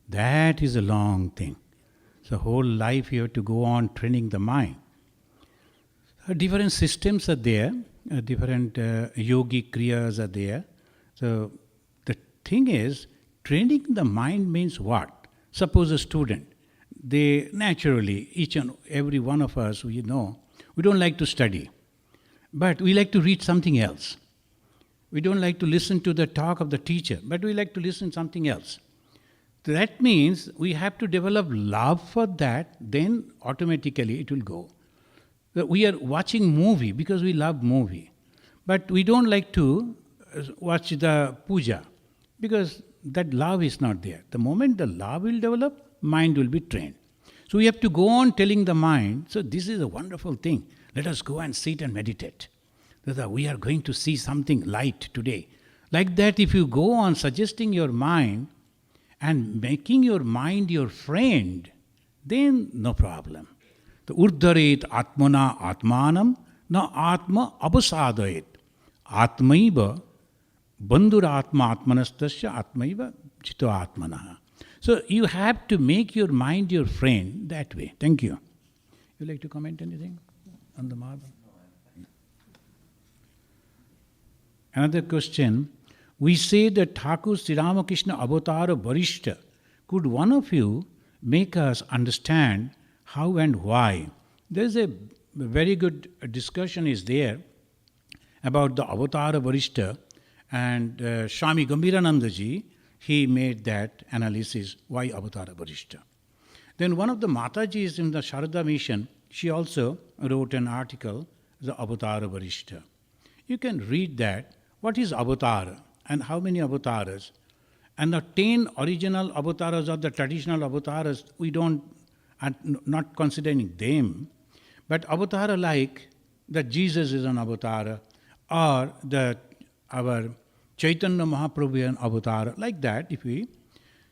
That is a long thing. So whole life you have to go on training the mind. Different systems are there, different yogic kriyas are there. So the thing is, training the mind means what? Suppose a student, they naturally, each and every one of us, we know, we don't like to study, but we like to read something else. We don't like to listen to the talk of the teacher, but we like to listen something else. That means we have to develop love for that, then automatically it will go. We are watching movie because we love movie, but we don't like to watch the puja because that love is not there. The moment the love will develop, mind will be trained. So we have to go on telling the mind, so this is a wonderful thing. Let us go and sit and meditate. We are going to see something light today. Like that, if you go on suggesting your mind and making your mind your friend, then no problem. The urdharet atmana atmanam na atma abasadayet. Atmaiva bandhuratma atmanastasya atmaiva chito atmanaha. So you have to make your mind your friend that way. Thank you. You like to comment anything on the Mahabharata? Another question. We say that Thakur Sri Ramakrishna Avatara Varishta. Could one of you make us understand how and why? There is a very good discussion is there about the Avatara Varishta, and Swami Gambhiranandaji, he made that analysis, why Avatara Varishta. Then one of the Matajis in the Sarada mission, she also wrote an article, the Avatara Varishta. You can read that. What is Avatara and how many avatars? And the 10 original avatars or the traditional avatars, we don't, not considering them, but avatara like that Jesus is an avatara, or our Chaitanya Mahaprabhu is an avatara, like that. If we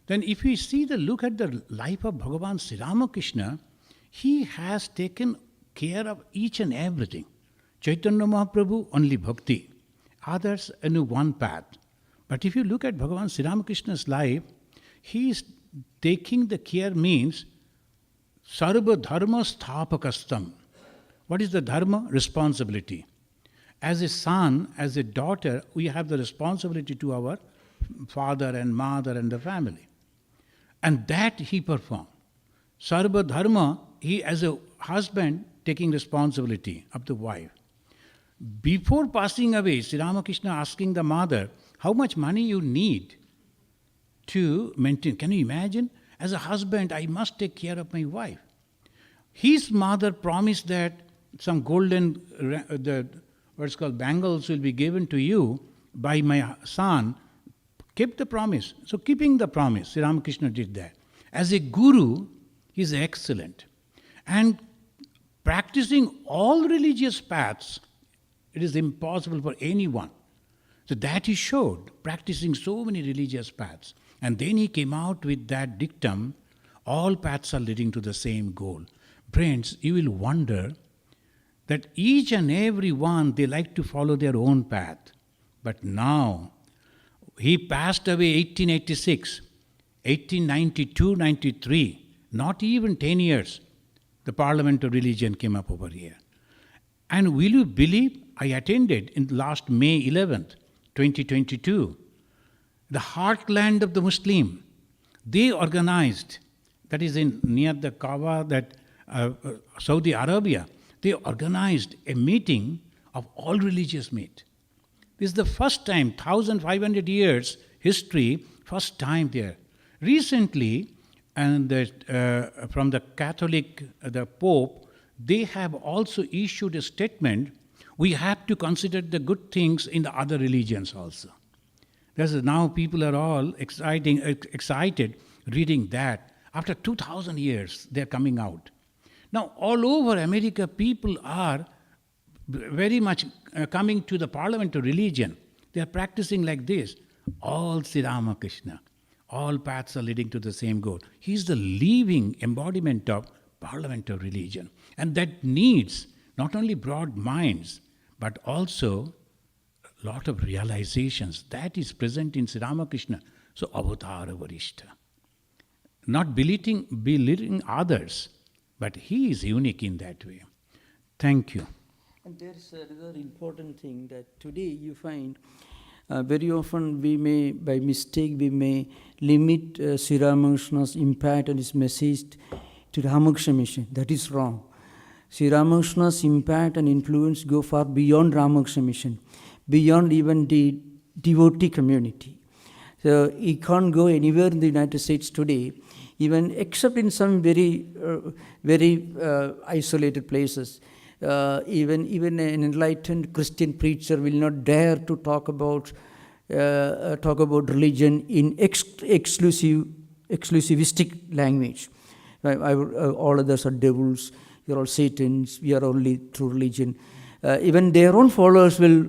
look at the life of Bhagavan Sri Ramakrishna, he has taken care of each and everything. Chaitanya Mahaprabhu, only bhakti. Others, only one path. But if you look at Bhagavan Sri Ramakrishna's life, he is taking the care means sarva dharma sthapakastam. What is the dharma? Responsibility. As a son, as a daughter, we have the responsibility to our father and mother and the family. And that he performed. Sarva dharma, he as a husband taking responsibility of the wife. Before passing away, Sri Ramakrishna asking the mother, how much money you need to maintain. Can you imagine? As a husband, I must take care of my wife. His mother promised that some golden, what's called bangles will be given to you by my son. Kept the promise. So keeping the promise, Sri Ramakrishna did that. As a guru, he is excellent. And practicing all religious paths, it is impossible for anyone. So that he showed, practicing so many religious paths. And then he came out with that dictum, all paths are leading to the same goal. Friends, you will wonder that each and every one, they like to follow their own path. But now, he passed away 1886, 1892, 93, not even 10 years, the Parliament of Religion came up over here. And will you believe, I attended in last May 11th, 2022, the heartland of the Muslim. They organized, that is near the Kaaba, that Saudi Arabia, they organized a meeting of all religious meet. This is the first time, 1,500 years history, first time there. Recently, and from the Catholic, the Pope, they have also issued a statement, we have to consider the good things in the other religions also. Now people are all excited reading that. After 2,000 years, they're coming out. Now, all over America, people are very much coming to the Parliament of Religion. They are practicing like this. All Sri Ramakrishna. All paths are leading to the same goal. He is the living embodiment of Parliament of Religion. And that needs not only broad minds, but also a lot of realizations. That is present in Sri Ramakrishna. So, Avatara Varishta. Not belittling others, but he is unique in that way. Thank you. And there is another important thing that today you find very often we may, by mistake, we may limit Sri Ramakrishna's impact and his message to Ramakrishna mission. That is wrong. Sri Ramakrishna's impact and influence go far beyond Ramakrishna mission, beyond even the devotee community. So he can't go anywhere in the United States today, even except in some very isolated places. Even an enlightened Christian preacher will not dare to talk about religion in exclusivistic language. All others are devils. You're all Satans. We are only through religion. Even their own followers will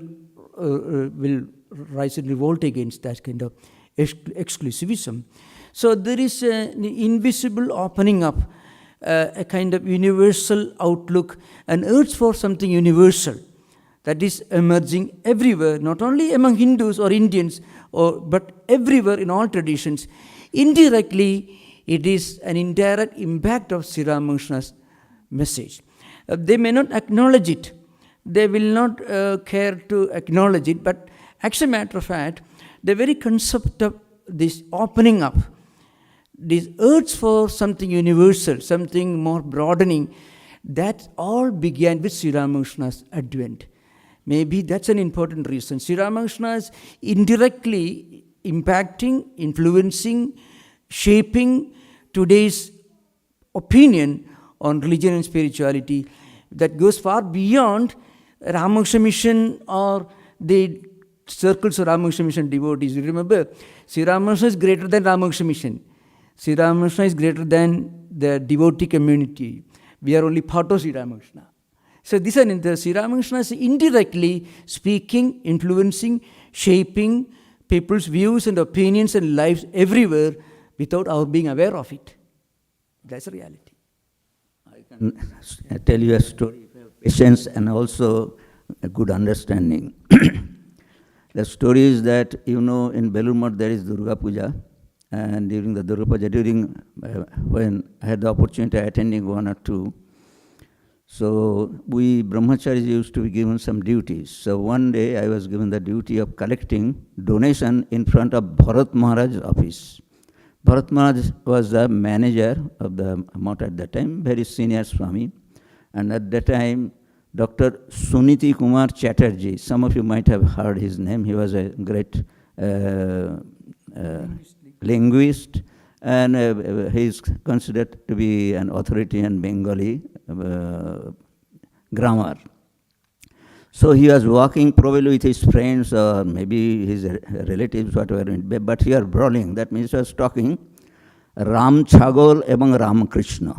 rise and revolt against that kind of exclusivism. So there is an invisible opening up, a kind of universal outlook, an urge for something universal that is emerging everywhere, not only among Hindus or Indians, but everywhere in all traditions. Indirectly, it is an indirect impact of Sri Ramakrishna's message. They may not acknowledge it. They will not care to acknowledge it, but as a matter of fact, the very concept of this opening up, this urge for something universal, something more broadening, that all began with Sri Ramakrishna's advent. Maybe that's an important reason. Sri Ramakrishna is indirectly impacting, influencing, shaping today's opinion on religion and spirituality that goes far beyond Ramakrishna mission or the circles of Ramakrishna mission devotees. You remember, Sri Ramakrishna is greater than Ramakrishna mission. Sri Ramakrishna is greater than the devotee community. We are only part of Sri Ramakrishna. So this is Sri Ramakrishna is indirectly speaking, influencing, shaping people's views and opinions and lives everywhere without our being aware of it. That's a reality. I can tell you a story of patience and also a good understanding. The story is that, in Belur Math there is Durga Puja, and during the Durga Puja, when I had the opportunity of attending one or two, so we brahmacharis used to be given some duties. So one day I was given the duty of collecting donation in front of Bharat Maharaj's office. Bharat Maharaj was the manager of the Math at that time, very senior Swami. And at that time, Dr. Suniti Kumar Chatterjee, some of you might have heard his name. He was a great linguist, and he is considered to be an authority in Bengali grammar. So he was walking probably with his friends or maybe his relatives, whatever, but he was brawling. That means he was talking Ram Chagol ebang Ram Krishna.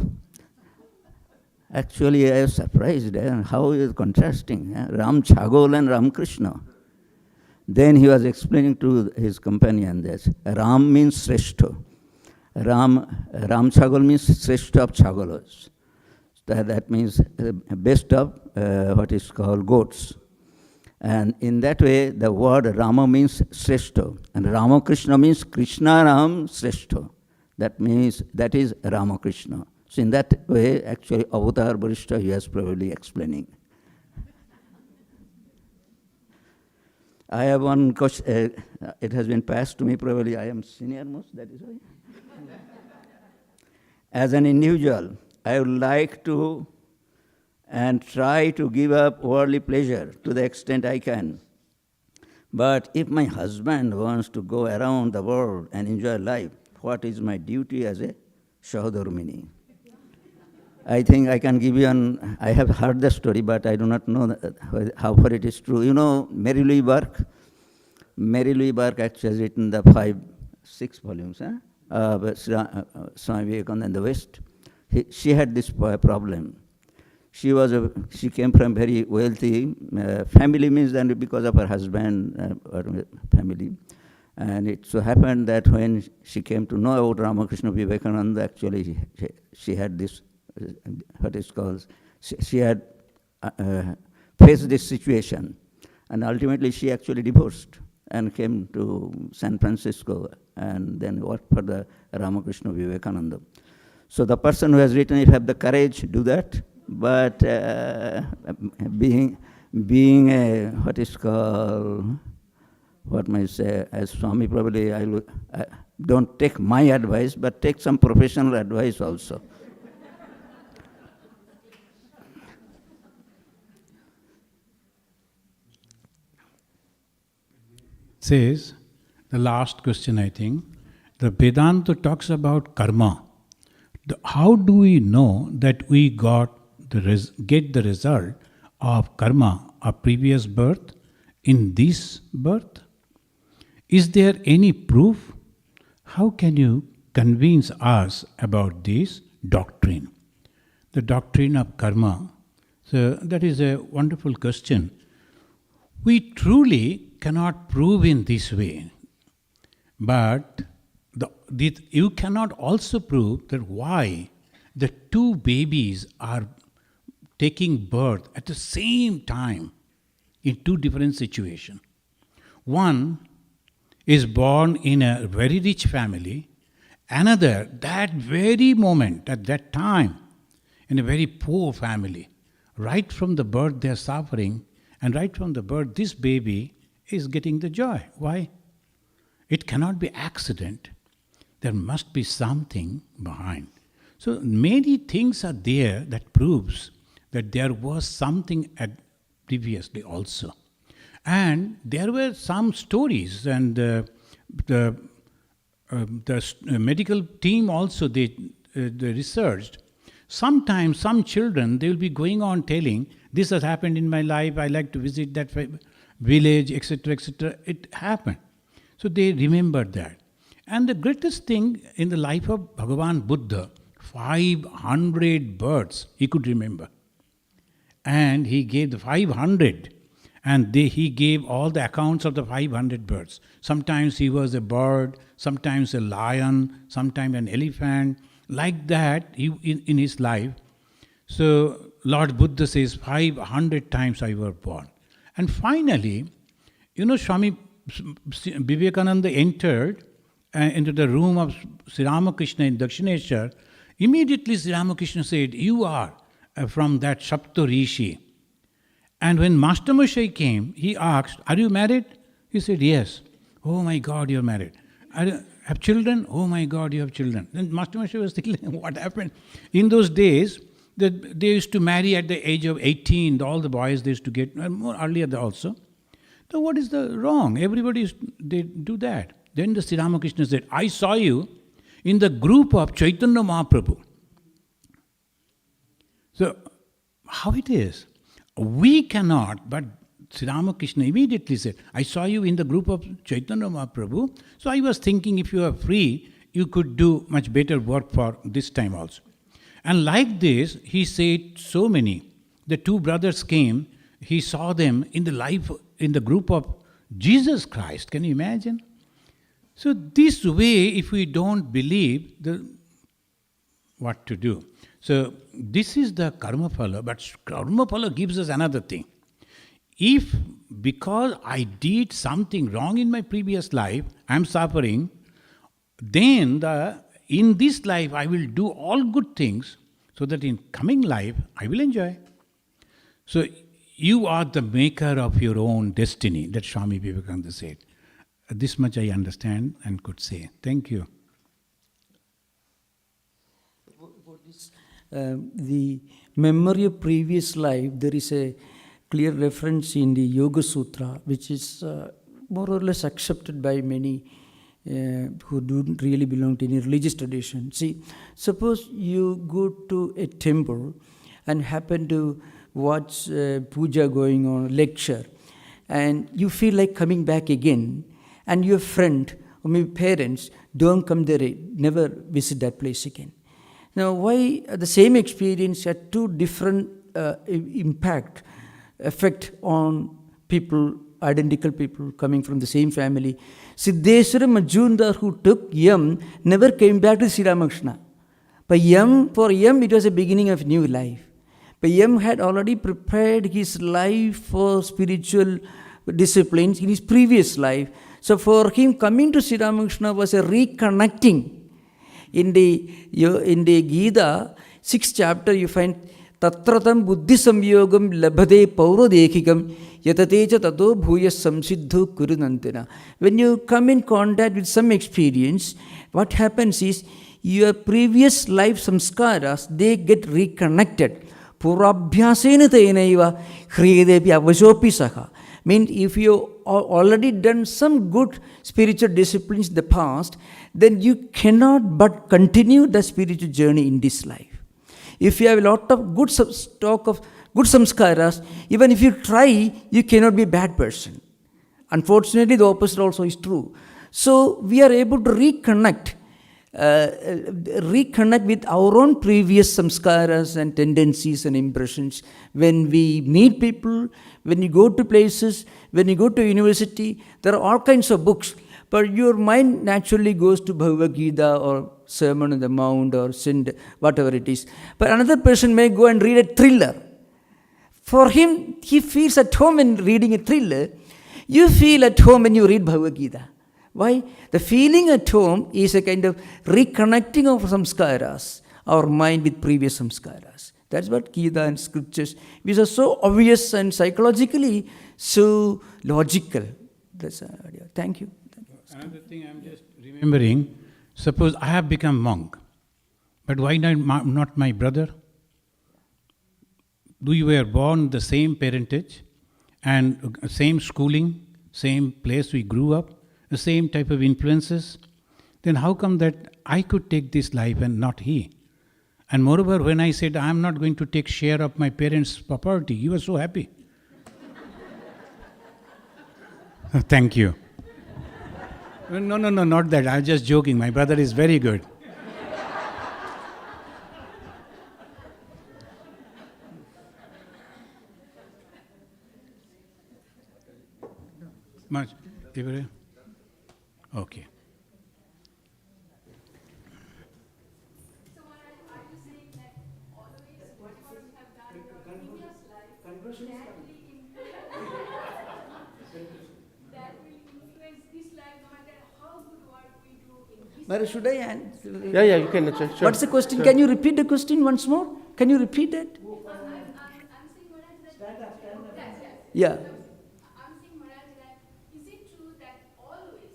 Actually, I was surprised how he is contrasting Ram Chagol and Ram Krishna. Then he was explaining to his companion this. Ram means Sreshto. Ram Chagol means Sreshto of Chagolos. That means best of what is called goats. And in that way, the word Rama means Sreshto. And Ramakrishna means Krishna Ram Sreshto. That means, that is Ramakrishna. So in that way, actually, Avatar Barishta, he was probably explaining. I have one question, it has been passed to me, probably I am senior most, that is why. As an individual, I would like to and try to give up worldly pleasure to the extent I can. But if my husband wants to go around the world and enjoy life, what is my duty as a Sahodharmini? I think I can give you I have heard the story, but I do not know how far it is true. Mary Louise Burke? Mary Louise Burke actually has written the 6 volumes of Swami Vivekananda in the West. She had this problem. She came from very wealthy family, means that because of her husband or family. And it so happened that when she came to know about Ramakrishna Vivekananda, actually she had this, what is called, she had faced this situation. And ultimately she actually divorced and came to San Francisco and then worked for the Ramakrishna Vivekananda. So the person who has written, if you have the courage, do that. But being a, what is called, what may I say, as Swami probably, I don't take my advice, but take some professional advice also. says, the last question I think, the Vedanta talks about karma. How do we know that we get the result of karma, of previous birth, in this birth? Is there any proof? How can you convince us about this doctrine? The doctrine of karma. So that is a wonderful question. We truly cannot prove in this way, but you cannot also prove that why the two babies are taking birth at the same time in two different situations. One is born in a very rich family, another, that very moment, at that time, in a very poor family. Right from the birth they are suffering, and right from the birth this baby is getting the joy. Why? It cannot be accident. There must be something behind. So many things are there that proves that there was something previously also. And there were some stories, and the medical team also, they researched. Sometimes some children, they will be going on telling, this has happened in my life, I like to visit that village, etc., etc. It happened. So they remembered that. And the greatest thing in the life of Bhagavan Buddha, 500 birds he could remember. And he gave the 500, and he gave all the accounts of the 500 birds. Sometimes he was a bird, sometimes a lion, sometimes an elephant. Like that, in his life. So Lord Buddha says, 500 times I was born. And finally, Swami Vivekananda entered into the room of Sri Ramakrishna in Dakshineshwar. Immediately Sri Ramakrishna said, you are from that Sapta Rishi. And when Master Moshe came, he asked, are you married? He said, yes. Oh my God, you're married. Have children? Oh my God, you have children. Then Master Moshe was thinking, what happened? In those days, they used to marry at the age of 18. All the boys they used to get, more earlier also. So what is the wrong? They do that. Then the Sri Ramakrishna said, I saw you in the group of Chaitanya Mahaprabhu. So, how it is? We cannot, but Sri Ramakrishna immediately said, I saw you in the group of Chaitanya Mahaprabhu, so I was thinking if you are free, you could do much better work for this time also. And like this, he said so many. The two brothers came, he saw them in the group of Jesus Christ. Can you imagine? So this way, if we don't believe, what to do? So this is the karma phala, but karma phala gives us another thing. If because I did something wrong in my previous life, I am suffering, then in this life I will do all good things so that in coming life I will enjoy. So you are the maker of your own destiny, that Swami Vivekananda said. This much I understand and could say. Thank you. The memory of previous life, there is a clear reference in the Yoga Sutra, which is more or less accepted by many who don't really belong to any religious tradition. See, suppose you go to a temple and happen to watch puja going on, lecture, and you feel like coming back again, and your friend or maybe parents don't come there, never visit that place again. Now, why the same experience had two different effect on people, identical people coming from the same family. Siddheswara Majumdar, who took Yam, never came back to Sri Ramakrishna. For Yam, it was a beginning of new life. But Yam had already prepared his life for spiritual disciplines in his previous life. So for him, coming to Sri Ramakrishna was a reconnecting. In the Gita, 6th chapter, you find Tatratam buddhi samyogam labhade paurodekikam yatatecha tato bhuya samsiddho kurunantena. When you come in contact with some experience, what happens is your previous life samskaras, they get reconnected. Purabhyasena tenaiva hriyadepi avashopi saha. Means if you already done some good spiritual disciplines in the past, then you cannot but continue the spiritual journey in this life. If you have a lot of good stock of good samskaras, even if you try, you cannot be a bad person. Unfortunately, the opposite also is true. So we are able to reconnect with our own previous samskaras and tendencies and impressions when we meet people, when you go to places, when you go to university. There are all kinds of books, but your mind naturally goes to Bhagavad Gita or Sermon on the Mount or Sind, whatever it is. But another person may go and read a thriller. For him, he feels at home in reading a thriller. You feel at home when you read Bhagavad Gita. Why? The feeling at home is a kind of reconnecting of samskaras, our mind with previous samskaras. That's what Gita and scriptures, which are so obvious and psychologically so logical. That's the idea. Thank you. Another thing I'm just remembering, suppose I have become monk, but why not my brother? We were born the same parentage and same schooling, same place we grew up, the same type of influences. Then how come that I could take this life and not he? And moreover, when I said I'm not going to take share of my parents' property, he was so happy. Thank you. No, not that. I'm just joking. My brother is very good. Much? Okay. So are you saying that always whatever we have done in our previous life, that will influence this life no matter how good work we do in this Mara, life? should I answer? Yeah, you can answer. Sure. What's the question? Sure. Can you repeat the question once more? Can you repeat that? I'm saying, Maharaj, that... Stand up. Yeah. I'm saying, Maharaj, that is it true that always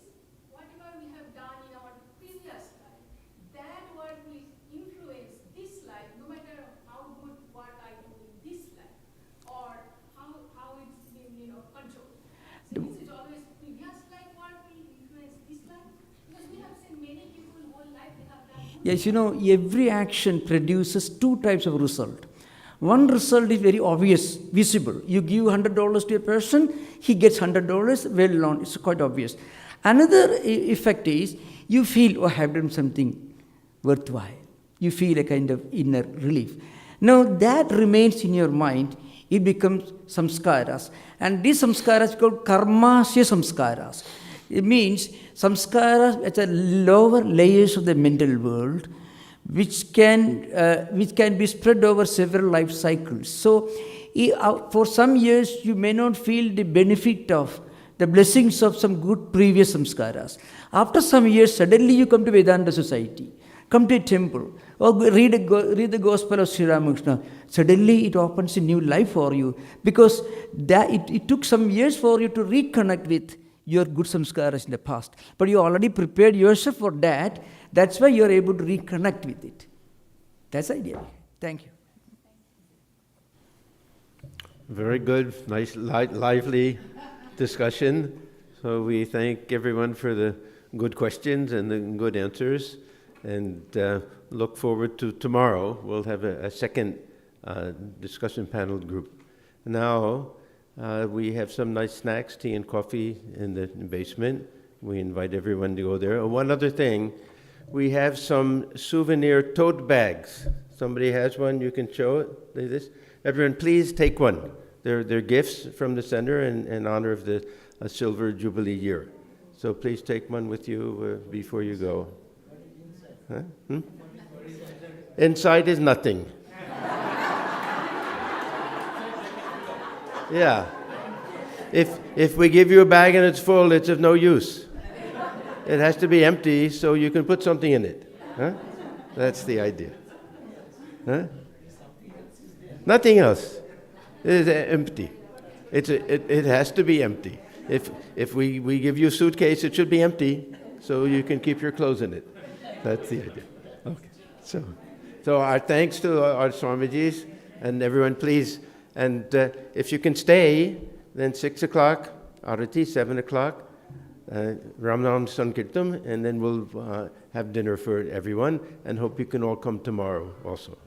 whatever we have done in our previous life, that work will influence this life no matter how good work I do in this life or how it's been, controlled? So is it always previous life work will influence this life? Because we have seen many people whole life they have done. Yes, every action produces two types of result. One result is very obvious, visible. You give $100 to a person, he gets $100, well known, it's quite obvious. Another effect is, you feel, I have done something worthwhile. You feel a kind of inner relief. Now that remains in your mind, it becomes samskaras. And these samskaras are called karmasya samskaras. It means samskaras at the lower layers of the mental world, which can be spread over several life cycles. So, for some years, you may not feel the benefit of the blessings of some good previous samskaras. After some years, suddenly you come to Vedanta society, come to a temple, or read the Gospel of Sri Ramakrishna. Suddenly, it opens a new life for you, because it took some years for you to reconnect with your good samskaras in the past. But you already prepared yourself for that. That's why you are able to reconnect with it. That's the idea. Thank you. Very good, nice, lively discussion. So we thank everyone for the good questions and the good answers, and look forward to tomorrow. We'll have a second discussion panel group. Now, we have some nice snacks, tea and coffee in the basement. We invite everyone to go there. One other thing, we have some souvenir tote bags. Somebody has one, you can show it. Like this. Everyone, please take one. They're gifts from the center in honor of the Silver Jubilee year. So please take one with you before you go. Huh? Inside is nothing. Yeah. If we give you a bag and it's full, it's of no use. It has to be empty so you can put something in it. Huh? That's the idea. Huh? Nothing else. It is empty. It has to be empty. If we give you a suitcase, it should be empty so you can keep your clothes in it. That's the idea. Okay. So our thanks to our Swamijis and everyone, please. And if you can stay, then 6 o'clock Arati, 7 o'clock. Ramnam Sankirtam, and then we'll have dinner for everyone, and hope you can all come tomorrow also.